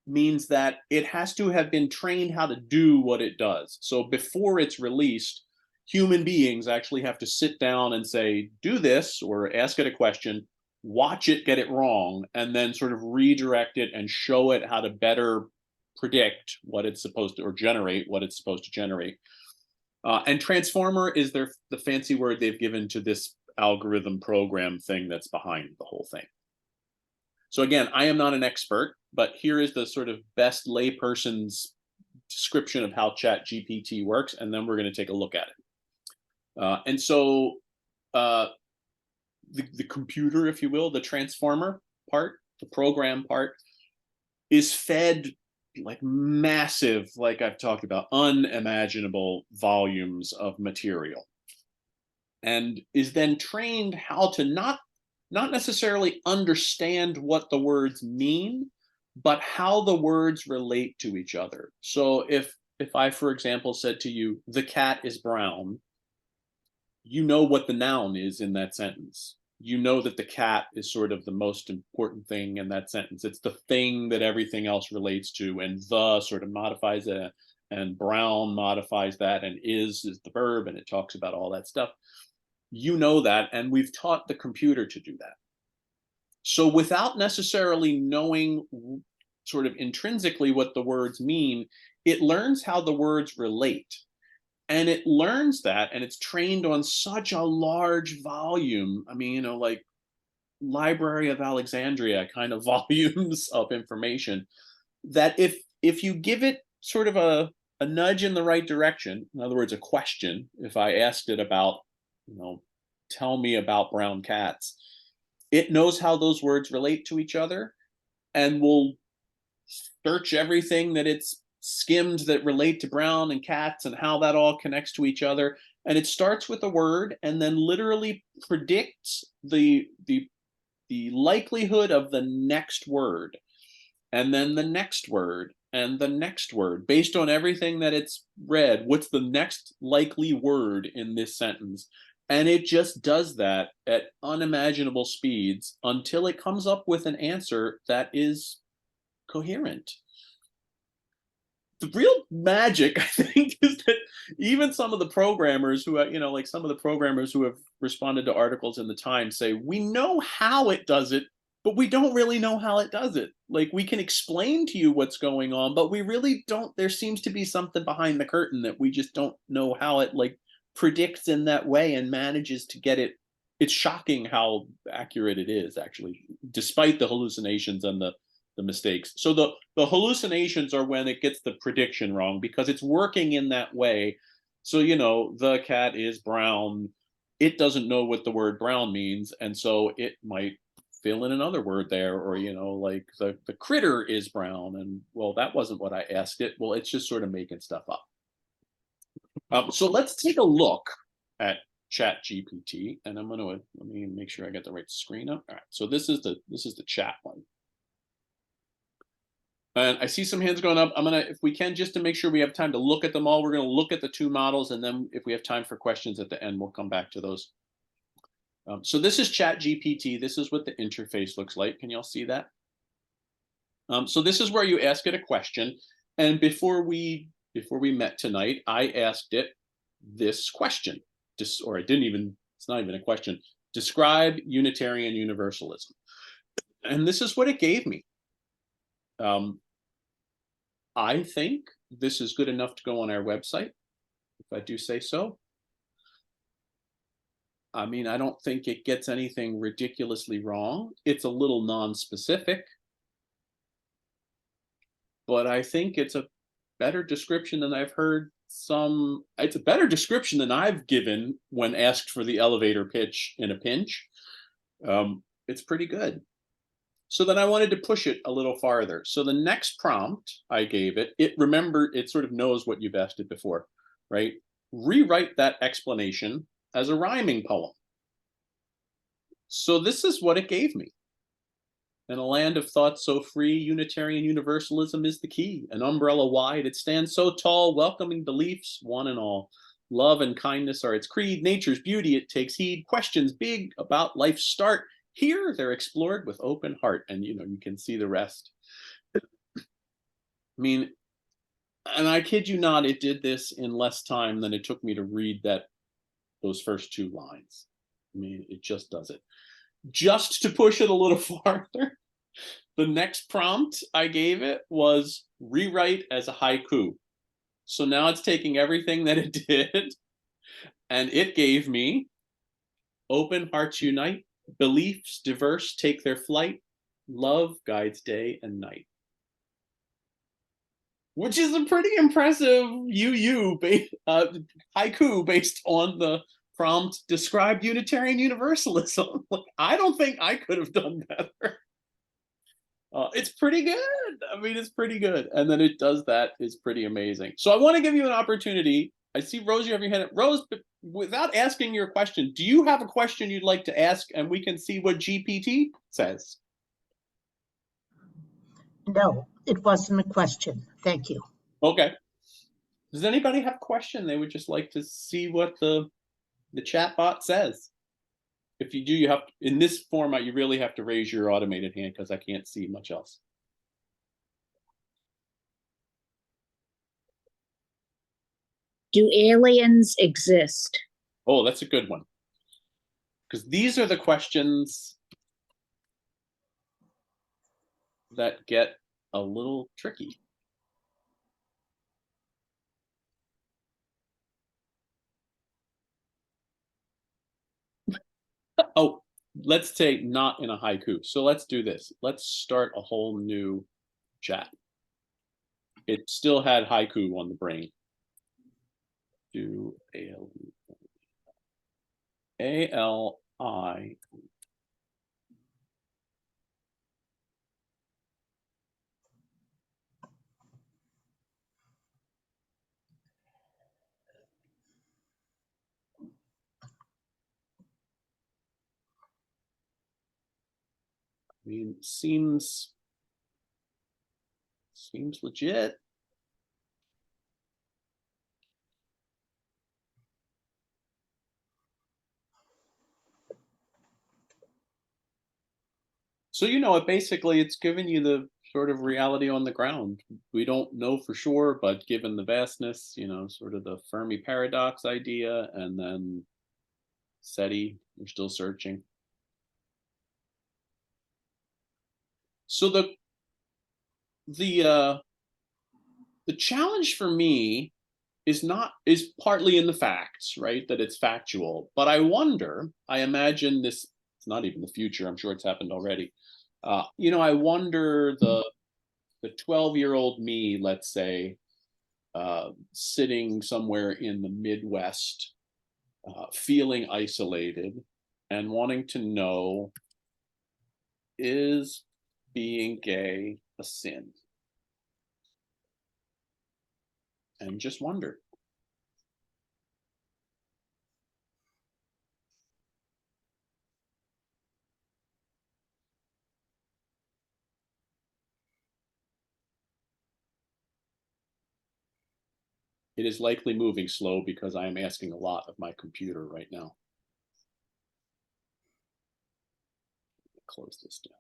means that it has to have been trained how to do what it does. So before it's released, human beings actually have to sit down and say, do this, or ask it a question, watch it get it wrong, and then sort of redirect it and show it how to better predict what it's supposed to, or generate what it's supposed to generate. And transformer is the fancy word they've given to this algorithm program thing that's behind the whole thing. So again, I am not an expert, but here is the sort of best layperson's description of how ChatGPT works, and then we're going to take a look at it. And so the computer, if you will, the transformer part, the program part, is fed like massive, like I've talked about, unimaginable volumes of material, and is then trained how to not necessarily understand what the words mean, but how the words relate to each other. So if I, for example, said to you, the cat is brown, you know what the noun is in that sentence. You know that the cat is sort of the most important thing in that sentence. It's the thing that everything else relates to, and the sort of modifies it, and brown modifies that, and is the verb, and it talks about all that stuff. You know that, and we've taught the computer to do that. So without necessarily knowing sort of intrinsically what the words mean, it learns how the words relate. And it learns that, and it's trained on such a large volume. I mean, like Library of Alexandria kind of volumes of information, that if you give it sort of a nudge in the right direction, in other words, a question, if I asked it about, tell me about brown cats, it knows how those words relate to each other and will search everything that it's skimmed that relate to brown and cats and how that all connects to each other. And it starts with a word and then literally predicts the likelihood of the next word, and then the next word, and the next word, based on everything that it's read. What's the next likely word in this sentence? And it just does that at unimaginable speeds until it comes up with an answer that is coherent. The real magic, I think, is that even some of the programmers who, like some of the programmers who have responded to articles in the Times say, we know how it does it, but we don't really know how it does it. Like, we can explain to you what's going on, but we really don't. There seems to be something behind the curtain that we just don't know how it predicts in that way and manages to get it. It's shocking how accurate it is, actually, despite the hallucinations and the mistakes. So the hallucinations are when it gets the prediction wrong, because it's working in that way. So, the cat is brown. It doesn't know what the word brown means. And so it might fill in another word there, or, like the critter is brown. And well, that wasn't what I asked it. Well, it's just sort of making stuff up. So let's take a look at ChatGPT, and let me make sure I get the right screen up. All right, so this is the chat one. And I see some hands going up. I'm gonna, if we can, just to make sure we have time to look at them all, we're gonna look at the two models, and then if we have time for questions at the end, we'll come back to those. So this is ChatGPT. This is what the interface looks like. Can y'all see that? So this is where you ask it a question. And before we met tonight, I asked it this question. Or I didn't even, it's not even a question. Describe Unitarian Universalism. And this is what it gave me. I think this is good enough to go on our website, if I do say so. I mean, I don't think it gets anything ridiculously wrong. It's a little non-specific, but I think it's a better description than I've heard some. It's a better description than I've given when asked for the elevator pitch in a pinch. It's pretty good. So then I wanted to push it a little farther. So the next prompt I gave it, it sort of knows what you've asked it before, right? Rewrite that explanation as a rhyming poem. So this is what it gave me. In a land of thought so free, Unitarian Universalism is the key. An umbrella wide, it stands so tall, welcoming beliefs, one and all. Love and kindness are its creed. Nature's beauty, it takes heed. Questions big about life's start. Here, they're explored with open heart. And, you can see the rest. I mean, and I kid you not, it did this in less time than it took me to read those first 2 lines. I mean, it just does it. Just to push it a little farther, the next prompt I gave it was rewrite as a haiku. So now it's taking everything that it did, and it gave me open hearts unite, beliefs diverse take their flight, love guides day and night. Which is a pretty impressive haiku based on the prompt described Unitarian Universalism. I don't think I could have done better. It's pretty good. I mean, it's pretty good. And then it does that. It's pretty amazing. So I want to give you an opportunity. I see, Rose, you have your hand up. Rose, but without asking your question, do you have a question you'd like to ask? And we can see what GPT says. No, it wasn't a question. Thank you. Okay. Does anybody have a question they would just like to see what the chat bot says? If you do, you have, in this format, you really have to raise your automated hand because I can't see much else. Do aliens exist? Oh, that's a good one. Because these are the questions that get a little tricky. Oh, let's take not in a haiku. So let's do this. Let's start a whole new chat. It still had haiku on the brain. Do A-L-I. I mean, seems legit. So, basically it's given you the sort of reality on the ground. We don't know for sure, but given the vastness, sort of the Fermi paradox idea, and then SETI, we're still searching. So the challenge for me is partly in the facts, right? That it's factual. But I imagine this, it's not even the future, I'm sure it's happened already. I wonder the 12-year-old me, let's say, sitting somewhere in the Midwest, feeling isolated and wanting to know, is being gay a sin? And just wonder. It is likely moving slow because I am asking a lot of my computer right now. Close this down.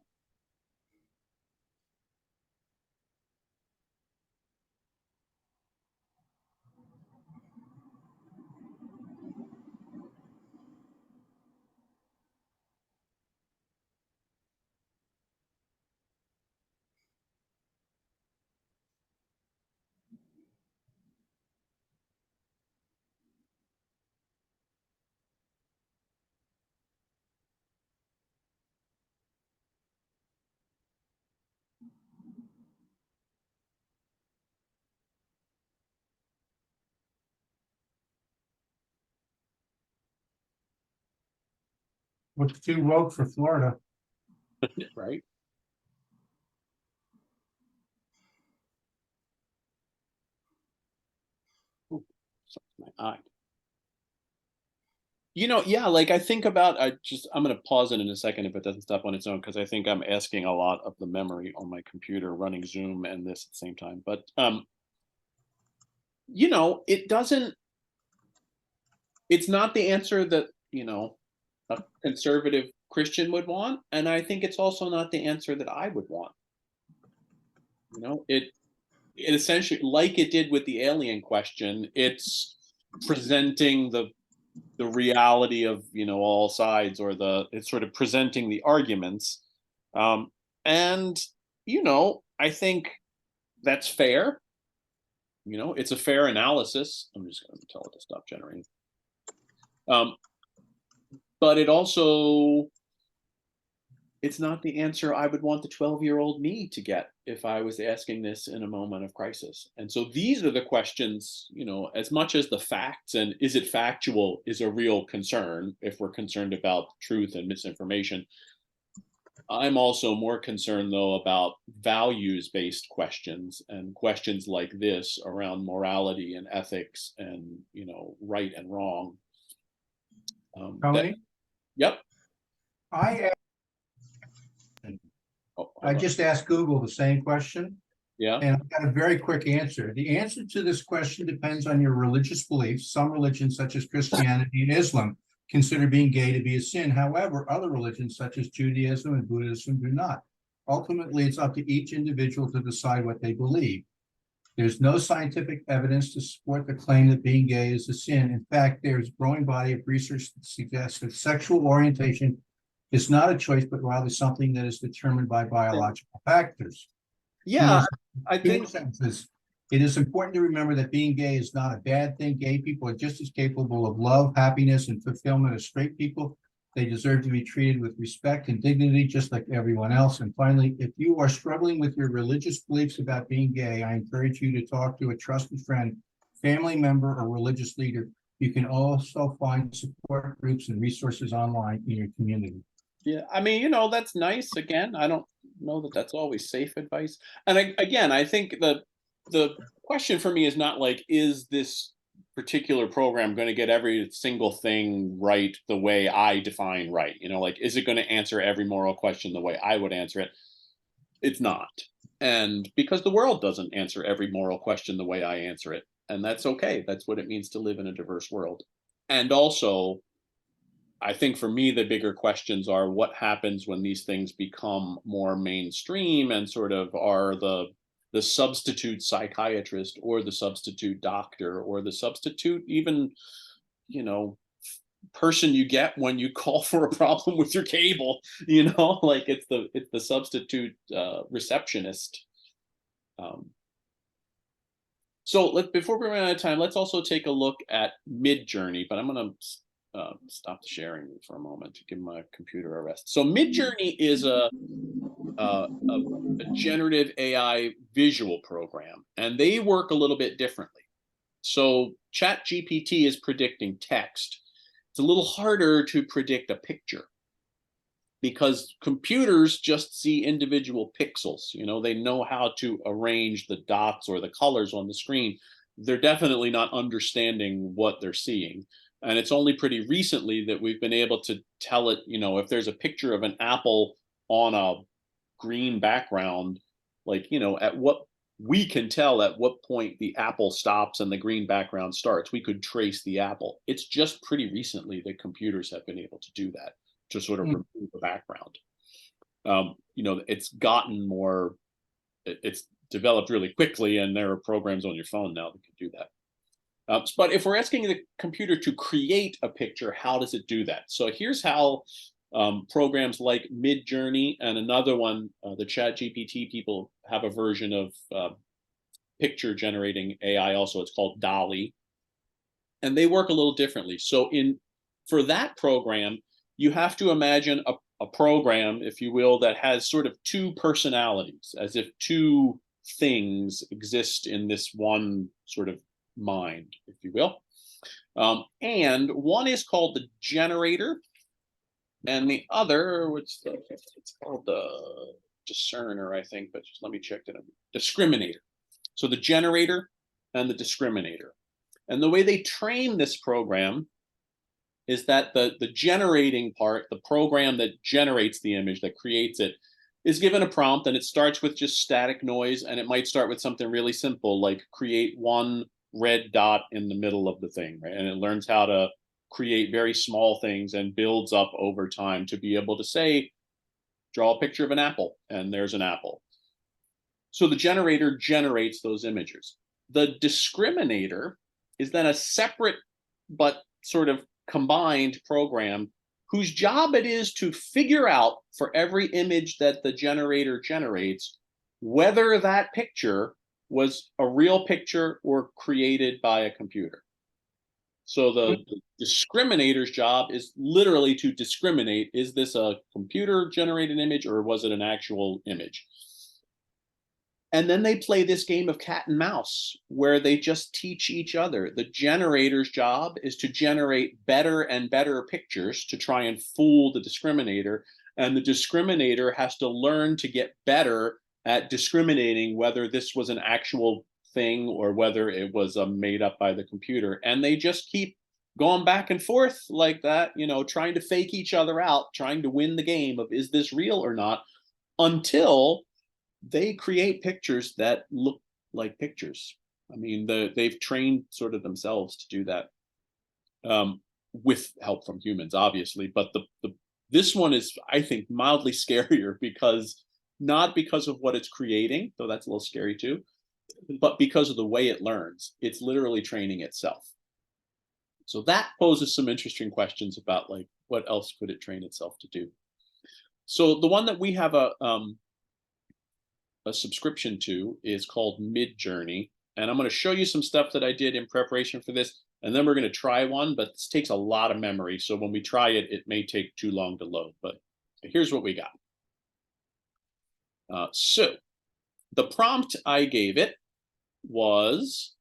What's too woke for Florida? Right? Ooh, my eye. Yeah, like I think about, I'm going to pause it in a second if it doesn't stop on its own, because I think I'm asking a lot of the memory on my computer running Zoom and this at the same time. But, it doesn't, it's not the answer that, a conservative Christian would want. And I think it's also not the answer that I would want. It essentially, like it did with the alien question, it's presenting the reality of all sides, or it's sort of presenting the arguments, and I think that's fair. It's a fair analysis. I'm just going to tell it to stop generating, but it's not the answer I would want the 12-year-old me to get if I was asking this in a moment of crisis. And so these are the questions, as much as the facts and is it factual is a real concern if we're concerned about truth and misinformation. I'm also more concerned, though, about values-based questions and questions like this around morality and ethics and, right and wrong. Tony? Yep. I just asked Google the same question. Yeah. And I've got a very quick answer. The answer to this question depends on your religious beliefs. Some religions, such as Christianity and Islam, consider being gay to be a sin. However, other religions, such as Judaism and Buddhism, do not. Ultimately, it's up to each individual to decide what they believe. There's no scientific evidence to support the claim that being gay is a sin. In fact, there's a growing body of research that suggests that sexual orientation is not a choice, but rather something that is determined by biological factors. Yeah, I think it is important to remember that being gay is not a bad thing. Gay people are just as capable of love, happiness, and fulfillment as straight people. They deserve to be treated with respect and dignity, just like everyone else. And finally, if you are struggling with your religious beliefs about being gay, I encourage you to talk to a trusted friend, family member, or religious leader. You can also find support groups and resources online in your community. Yeah, I mean, that's nice. Again, I don't know that that's always safe advice. And I think the question for me is not like, is this particular program going to get every single thing right the way I define right? Like, is it going to answer every moral question the way I would answer it? It's not. And because the world doesn't answer every moral question the way I answer it. And that's okay. That's what it means to live in a diverse world. And also, I think for me, the bigger questions are what happens when these things become more mainstream and sort of are the substitute psychiatrist or the substitute doctor or the substitute even, person you get when you call for a problem with your cable, like it's the substitute receptionist. So before we run out of time, let's also take a look at MidJourney, but I'm going to stop the sharing for a moment to give my computer a rest. So MidJourney is a generative AI visual program, and they work a little bit differently. So ChatGPT is predicting text. It's a little harder to predict a picture because computers just see individual pixels. They know how to arrange the dots or the colors on the screen. They're definitely not understanding what they're seeing. And it's only pretty recently that we've been able to tell it, if there's a picture of an apple on a green background, like, we can tell at what point the apple stops and the green background starts. We could trace the apple. It's just pretty recently that computers have been able to do that, to sort of remove the background. It's gotten more, it's developed really quickly, and there are programs on your phone now that can do that. But if we're asking the computer to create a picture, how does it do that? So here's how programs like MidJourney and another one, the ChatGPT people have a version of picture generating AI also. It's called DALL-E. And they work a little differently. So for that program, you have to imagine a program, if you will, that has sort of two personalities, as if two things exist in this one sort of mind, if you will. And one is called the generator, and the other, it's called the discerner, I think, but just let me check that. Discriminator. So the generator and the discriminator. And the way they train this program is that the generating part, the program that generates the image, that creates it, is given a prompt, and it starts with just static noise, and it might start with something really simple like create one red dot in the middle of the thing, right? And it learns how to create very small things and builds up over time to be able to say, draw a picture of an apple, and there's an apple. So the generator generates those images. The discriminator is then a separate but sort of combined program whose job it is to figure out for every image that the generator generates whether that picture was a real picture or created by a computer. So the discriminator's job is literally to discriminate, is this a computer generated image or was it an actual image? And then they play this game of cat and mouse where they just teach each other. The generator's job is to generate better and better pictures to try and fool the discriminator. And the discriminator has to learn to get better at discriminating whether this was an actual thing or whether it was made up by the computer. And they just keep going back and forth like that, you know, trying to fake each other out, trying to win the game of is this real or not, until they create pictures that look like pictures. I mean, they've trained sort of themselves to do that with help from humans, obviously. But this one is, I think, mildly scarier because not because of what it's creating, though that's a little scary too, but because of the way it learns. It's literally training itself. So that poses some interesting questions about like what else could it train itself to do. So the one that we have a subscription to is called MidJourney, and I'm going to show you some stuff that I did in preparation for this, and then we're going to try one, but this takes a lot of memory, so when we try it, it may take too long to load, but here's what we got. So the prompt I gave it was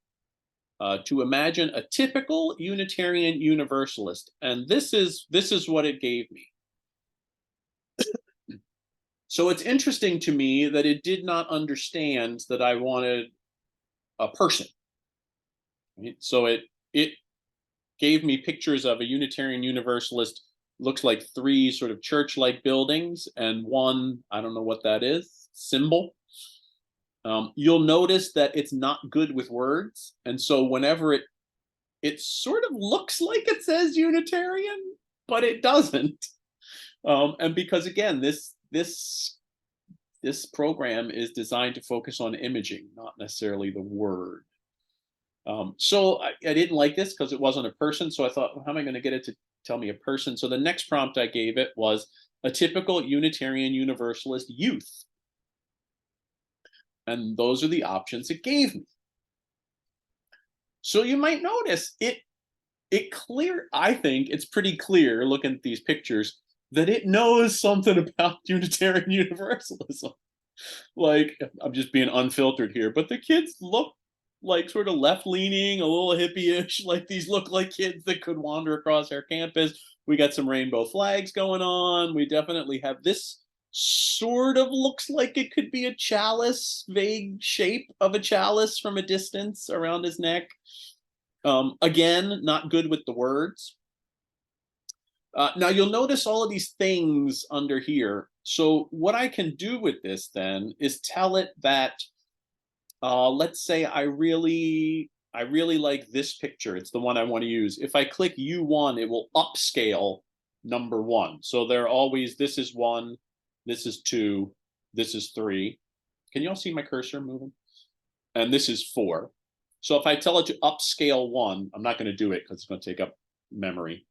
to imagine a typical Unitarian Universalist, and this is what it gave me. So it's interesting to me that it did not understand that I wanted a person. Right? So it gave me pictures of a Unitarian Universalist, looks like 3 sort of church-like buildings and one, I don't know what that is, symbol. You'll notice that it's not good with words, and so whenever it sort of looks like it says Unitarian, but it doesn't. And because again, this program is designed to focus on imaging, not necessarily the word. So I didn't like this because it wasn't a person. So I thought, well, how am I going to get it to tell me a person? So the next prompt I gave it was a typical Unitarian Universalist youth. And those are the options it gave me. So you might notice I think it's pretty clear looking at these pictures that it knows something about Unitarian Universalism. Like, I'm just being unfiltered here, but the kids look like sort of left-leaning, a little hippie-ish, like these look like kids that could wander across our campus. We got some rainbow flags going on. We definitely have this sort of looks like it could be a chalice, vague shape of a chalice from a distance around his neck. Again, not good with the words. Now you'll notice all of these things under here. So what I can do with this then is tell it that, let's say I really like this picture. It's the one I want to use. If I click U1, it will upscale number 1. So they're always, this is 1, this is 2, this is 3. Can you all see my cursor moving? And this is 4. So if I tell it to upscale 1, I'm not going to do it because it's going to take up memory.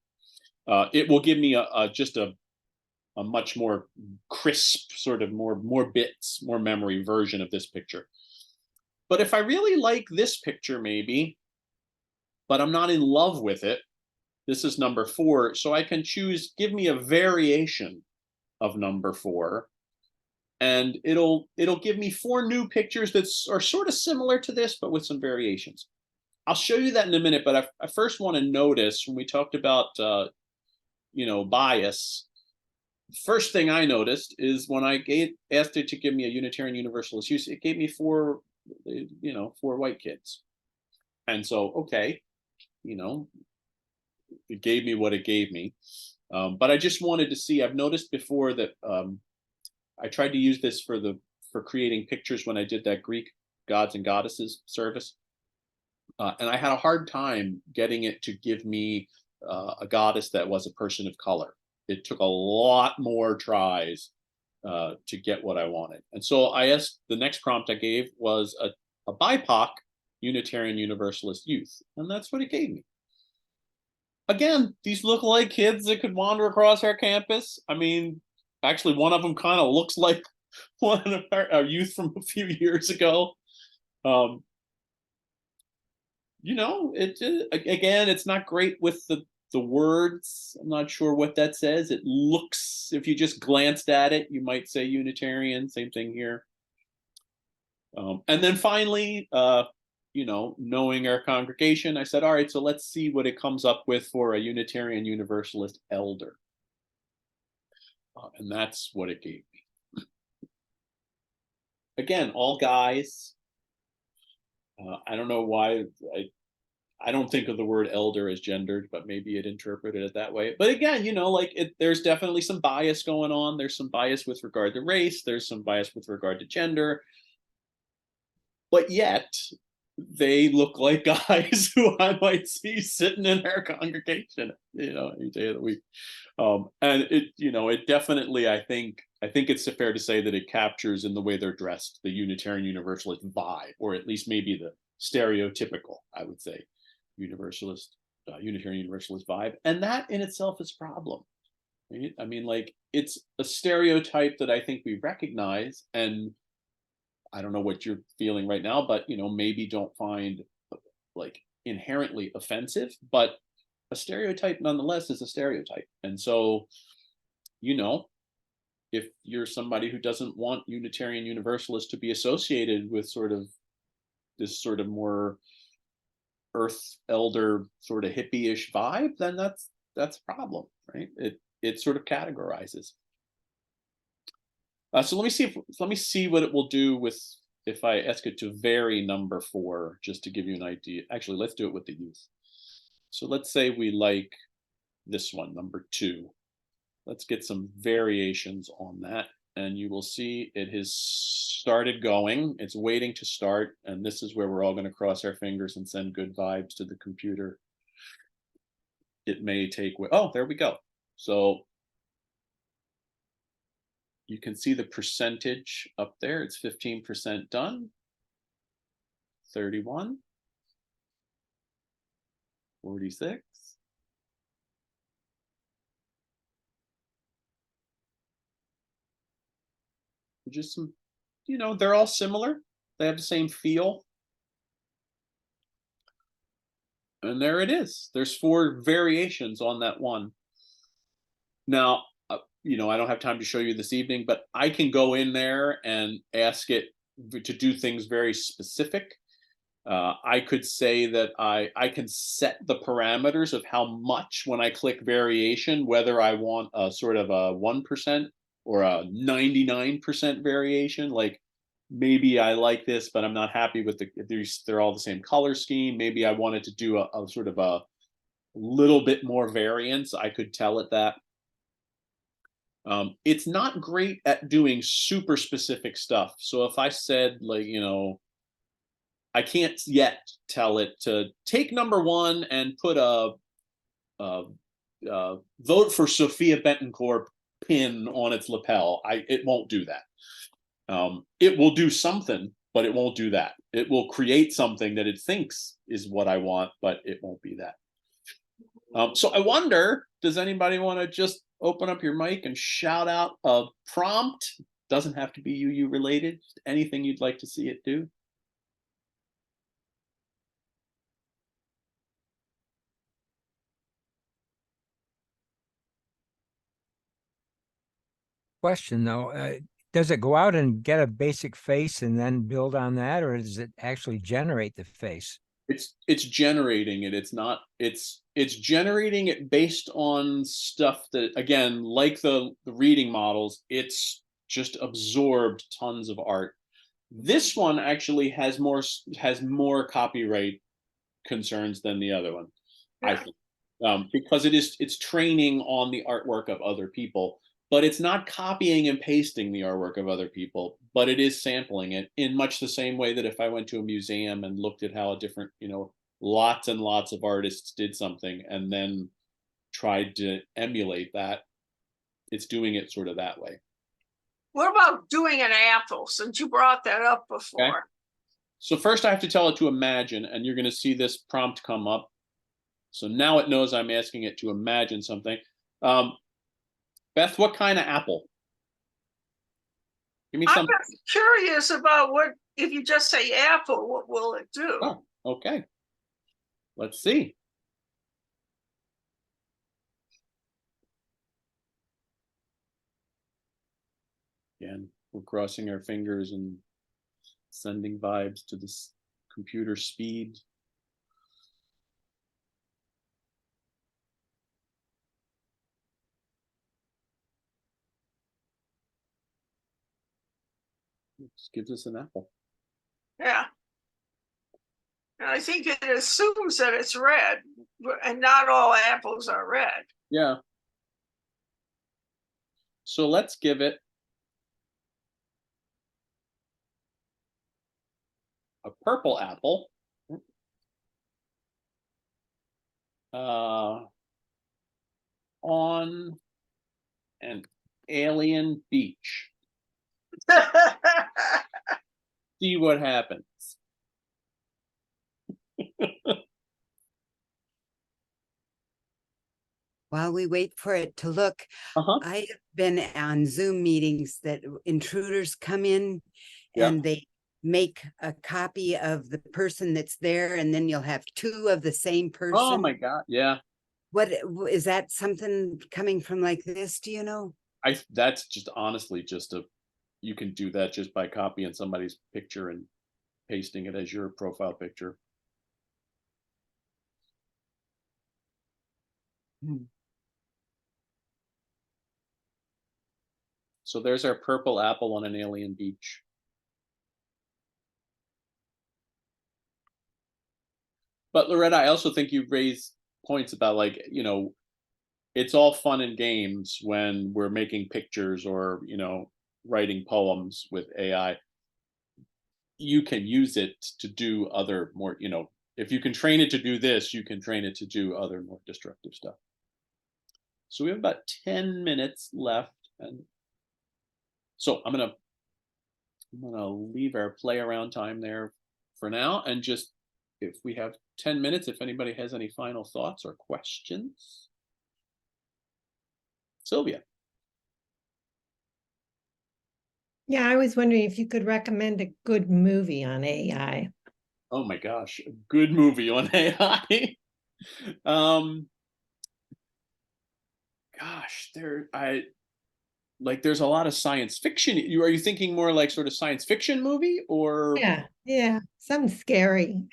It will give me just a much more crisp, sort of more bits, more memory version of this picture. But if I really like this picture maybe, but I'm not in love with it, this is number 4, so I can choose, give me a variation of number 4, and it'll give me 4 new pictures that are sort of similar to this, but with some variations. I'll show you that in a minute, but I first want to notice when we talked about bias, first thing I noticed is when I asked it to give me a Unitarian Universalist use, it gave me 4 white kids. And so, okay, it gave me what it gave me. But I just wanted to see, I've noticed before that I tried to use this for creating pictures when I did that Greek gods and goddesses service. And I had a hard time getting it to give me a goddess that was a person of color. It took a lot more tries to get what I wanted. And so I asked, the next prompt I gave was a BIPOC Unitarian Universalist youth. And that's what it gave me. Again, these look like kids that could wander across our campus. I mean, actually, one of them kind of looks like one of our youth from a few years ago. You know, again, it's not great with the words. I'm not sure what that says. It looks, if you just glanced at it, you might say Unitarian. Same thing here. And then finally, you know, knowing our congregation, I said, all right, so let's see what it comes up with for a Unitarian Universalist elder. And that's what it gave me. Again, all guys. I don't know why I don't think of the word elder as gendered, but maybe it interpreted it that way. But again, you know, like there's definitely some bias going on. There's some bias with regard to race. There's some bias with regard to gender. But yet, they look like guys who I might see sitting in our congregation, you know, any day of the week. And it, you know, it definitely, I think it's fair to say that it captures in the way they're dressed the Unitarian Universalist vibe, or at least maybe the stereotypical, I would say, Universalist, Unitarian Universalist vibe. And that in itself is a problem. Right? I mean, like, it's a stereotype that I think we recognize, and I don't know what you're feeling right now, but, you know, maybe don't find like inherently offensive, but a stereotype nonetheless is a stereotype. And so, you know, if you're somebody who doesn't want Unitarian Universalists to be associated with sort of this sort of more earth elder sort of hippie-ish vibe, then that's a problem, right? It sort of categorizes. So let me see what it will do with if I ask it to vary number 4, just to give you an idea. Actually, let's do it with the youth. So let's say we like this one, number 2. Let's get some variations on that. And you will see it has started going. It's waiting to start. And this is where we're all going to cross our fingers and send good vibes to the computer. It may take, oh, there we go. So you can see the percentage up there. It's 15% done. 31. 46. Just some, you know, they're all similar. They have the same feel. And there it is. There's 4 variations on that one. Now, you know, I don't have time to show you this evening, but I can go in there and ask it to do things very specific. I could say that I can set the parameters of how much when I click variation, whether I want a sort of a 1% or a 99% variation. Like, maybe I like this, but I'm not happy with they're all the same color scheme. Maybe I wanted to do a sort of a little bit more variance. I could tell it that. It's not great at doing super specific stuff. So if I said, like, you know, I can't yet tell it to take number 1 and put a vote for Sophia Bettencourt pin on its lapel. It won't do that. It will do something, but it won't do that. It will create something that it thinks is what I want, but it won't be that. So I wonder, does anybody want to just open up your mic and shout out a prompt? Doesn't have to be UU related. Anything you'd like to see it do. Question though, does it go out and get a basic face and then build on that, or does it actually generate the face? It's generating it. It's generating it based on stuff that, again, like the reading models, it's just absorbed tons of art. This one actually has more copyright concerns than the other one, I think. because it's training on the artwork of other people, but it's not copying and pasting the artwork of other people, but it is sampling it in much the same way that if I went to a museum and looked at how a different, lots and lots of artists did something and then tried to emulate that, it's doing it sort of that way. What about doing an apple, since you brought that up before? Okay. So first I have to tell it to imagine, and you're going to see this prompt come up. So now it knows I'm asking it to imagine something. Beth, what kind of apple? Give me I'm something. just curious about what, if you just say apple, what will it do? Oh, okay. Let's see. Again, we're crossing our fingers and sending vibes to this computer speed. It just gives us an apple. Yeah. And I think it assumes that it's red, and not all apples are red. Yeah. So let's give it a purple apple. On an alien beach. See what happens. While we wait for it to look, I have been on Zoom meetings that intruders come in and they make a copy of the person that's there, and then you'll have two of the same person. Oh my God. Yeah. What is that, something coming from like this? Do you know? That's just honestly just you can do that just by copying somebody's picture and pasting it as your profile picture. So there's our purple apple on an alien beach. But Loretta, I also think you raised points about, like, it's all fun and games when we're making pictures or, writing poems with AI. You can use it to do other more, if you can train it to do this, you can train it to do other more destructive stuff. So we have about 10 minutes left. And so I'm gonna leave our play around time there for now, and just, if we have 10 minutes, if anybody has any final thoughts or questions. Sylvia. Yeah, I was wondering if you could recommend a good movie on AI. Oh my gosh, a good movie on AI. Gosh, there's a lot of science fiction. Are you thinking more like sort of science fiction movie, or? Yeah, something scary.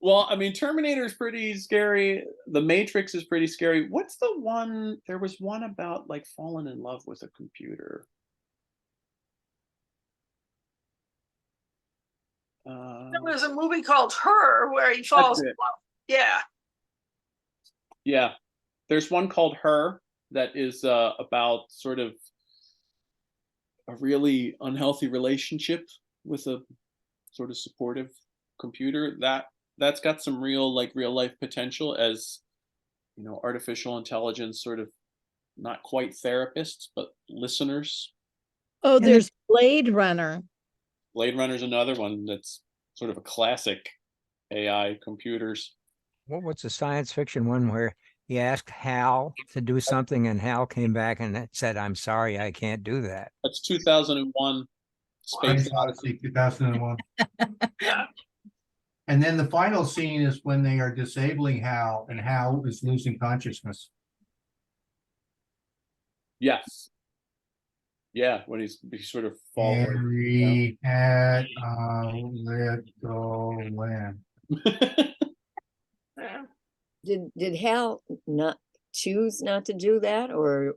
Well, I mean, Terminator is pretty scary. The Matrix is pretty scary. What's the one? There was one about like falling in love with a computer. There was a movie called Her where he falls in love. Yeah. Yeah. There's one called Her that is about sort of a really unhealthy relationship with a sort of supportive computer. That's got some real life potential, as artificial intelligence sort of, not quite therapists, but listeners. Oh, there's Blade Runner. Blade Runner's another one that's sort of a classic AI computers. What's the science fiction one where he asked Hal to do something and Hal came back and said, "I'm sorry, I can't do that"? That's 2001 Space Odyssey 2001. And then the final scene is when they are disabling Hal, and Hal is losing consciousness. Yes. Yeah, when he's sort of falling. Harry had a little lamb. Did Hal not choose not to do that, or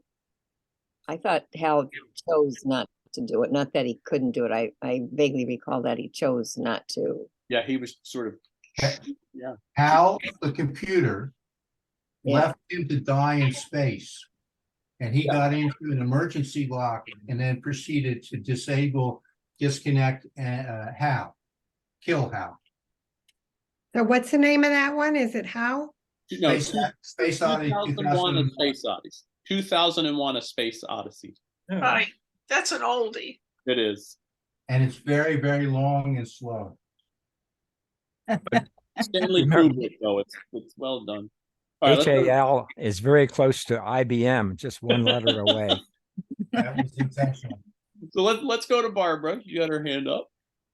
I thought Hal chose not to do it? Not that he couldn't do it. I vaguely recall that he chose not to. Yeah, he was sort of. Hal, the computer, left him to die in space. And he got into an emergency lock and then proceeded to disable, disconnect, Hal, kill Hal. So what's the name of that one? Is it How? No, Space Odyssey 2001 A Space Odyssey. 2001 A Space Odyssey. Right, that's an oldie. It is. And it's very, very long and slow. Stanley Kubrick, though. It's well done. All right, let's go to- HAL is very close to IBM, just one letter away. That was intentional. So let's go to Barbara. You got her hand up.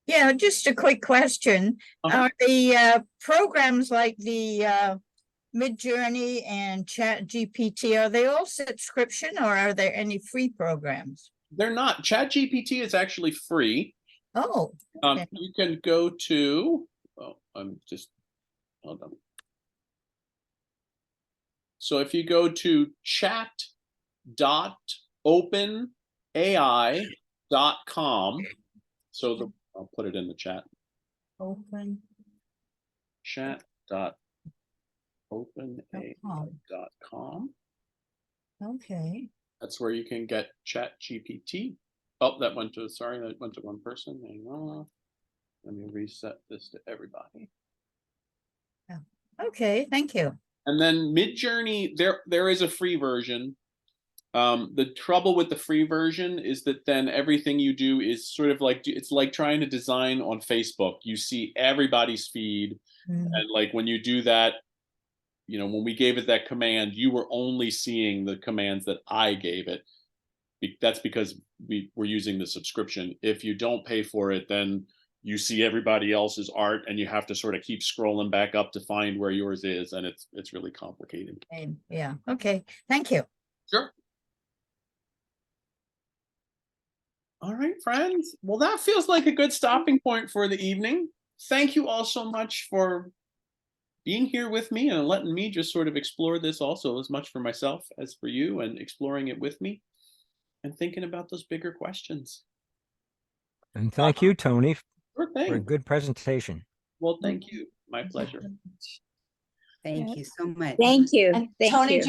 Yeah, just a quick question. Are the programs like the MidJourney and ChatGPT, are they all subscription or are there any free programs? They're not. ChatGPT is actually free. Oh, okay. You can go to. Oh, I'm just. Hold on. So if you go to chat.openai.com, so I'll put it in the chat. Open. Chat.openai.com. Okay. That's where you can get ChatGPT. Oh, that went to one person. Hang on. Let me reset this to everybody. Okay, thank you. And then MidJourney, there is a free version. The trouble with the free version is that then everything you do is sort of like, it's like trying to design on Facebook. You see everybody's feed. And like when you do that, you know, when we gave it that command, you were only seeing the commands that I gave it. That's because we're using the subscription. If you don't pay for it, then you see everybody else's art and you have to sort of keep scrolling back up to find where yours is. And it's really complicated. Yeah, okay, thank you. Sure. All right, friends. Well, that feels like a good stopping point for the evening. Thank you all so much for being here with me and letting me just sort of explore this also as much for myself as for you, and exploring it with me and thinking about those bigger questions. And thank you, Tony, Sure thing. for a good presentation. Well, thank you. My pleasure. Thank you so much. Thank you. And Thank Tony, you.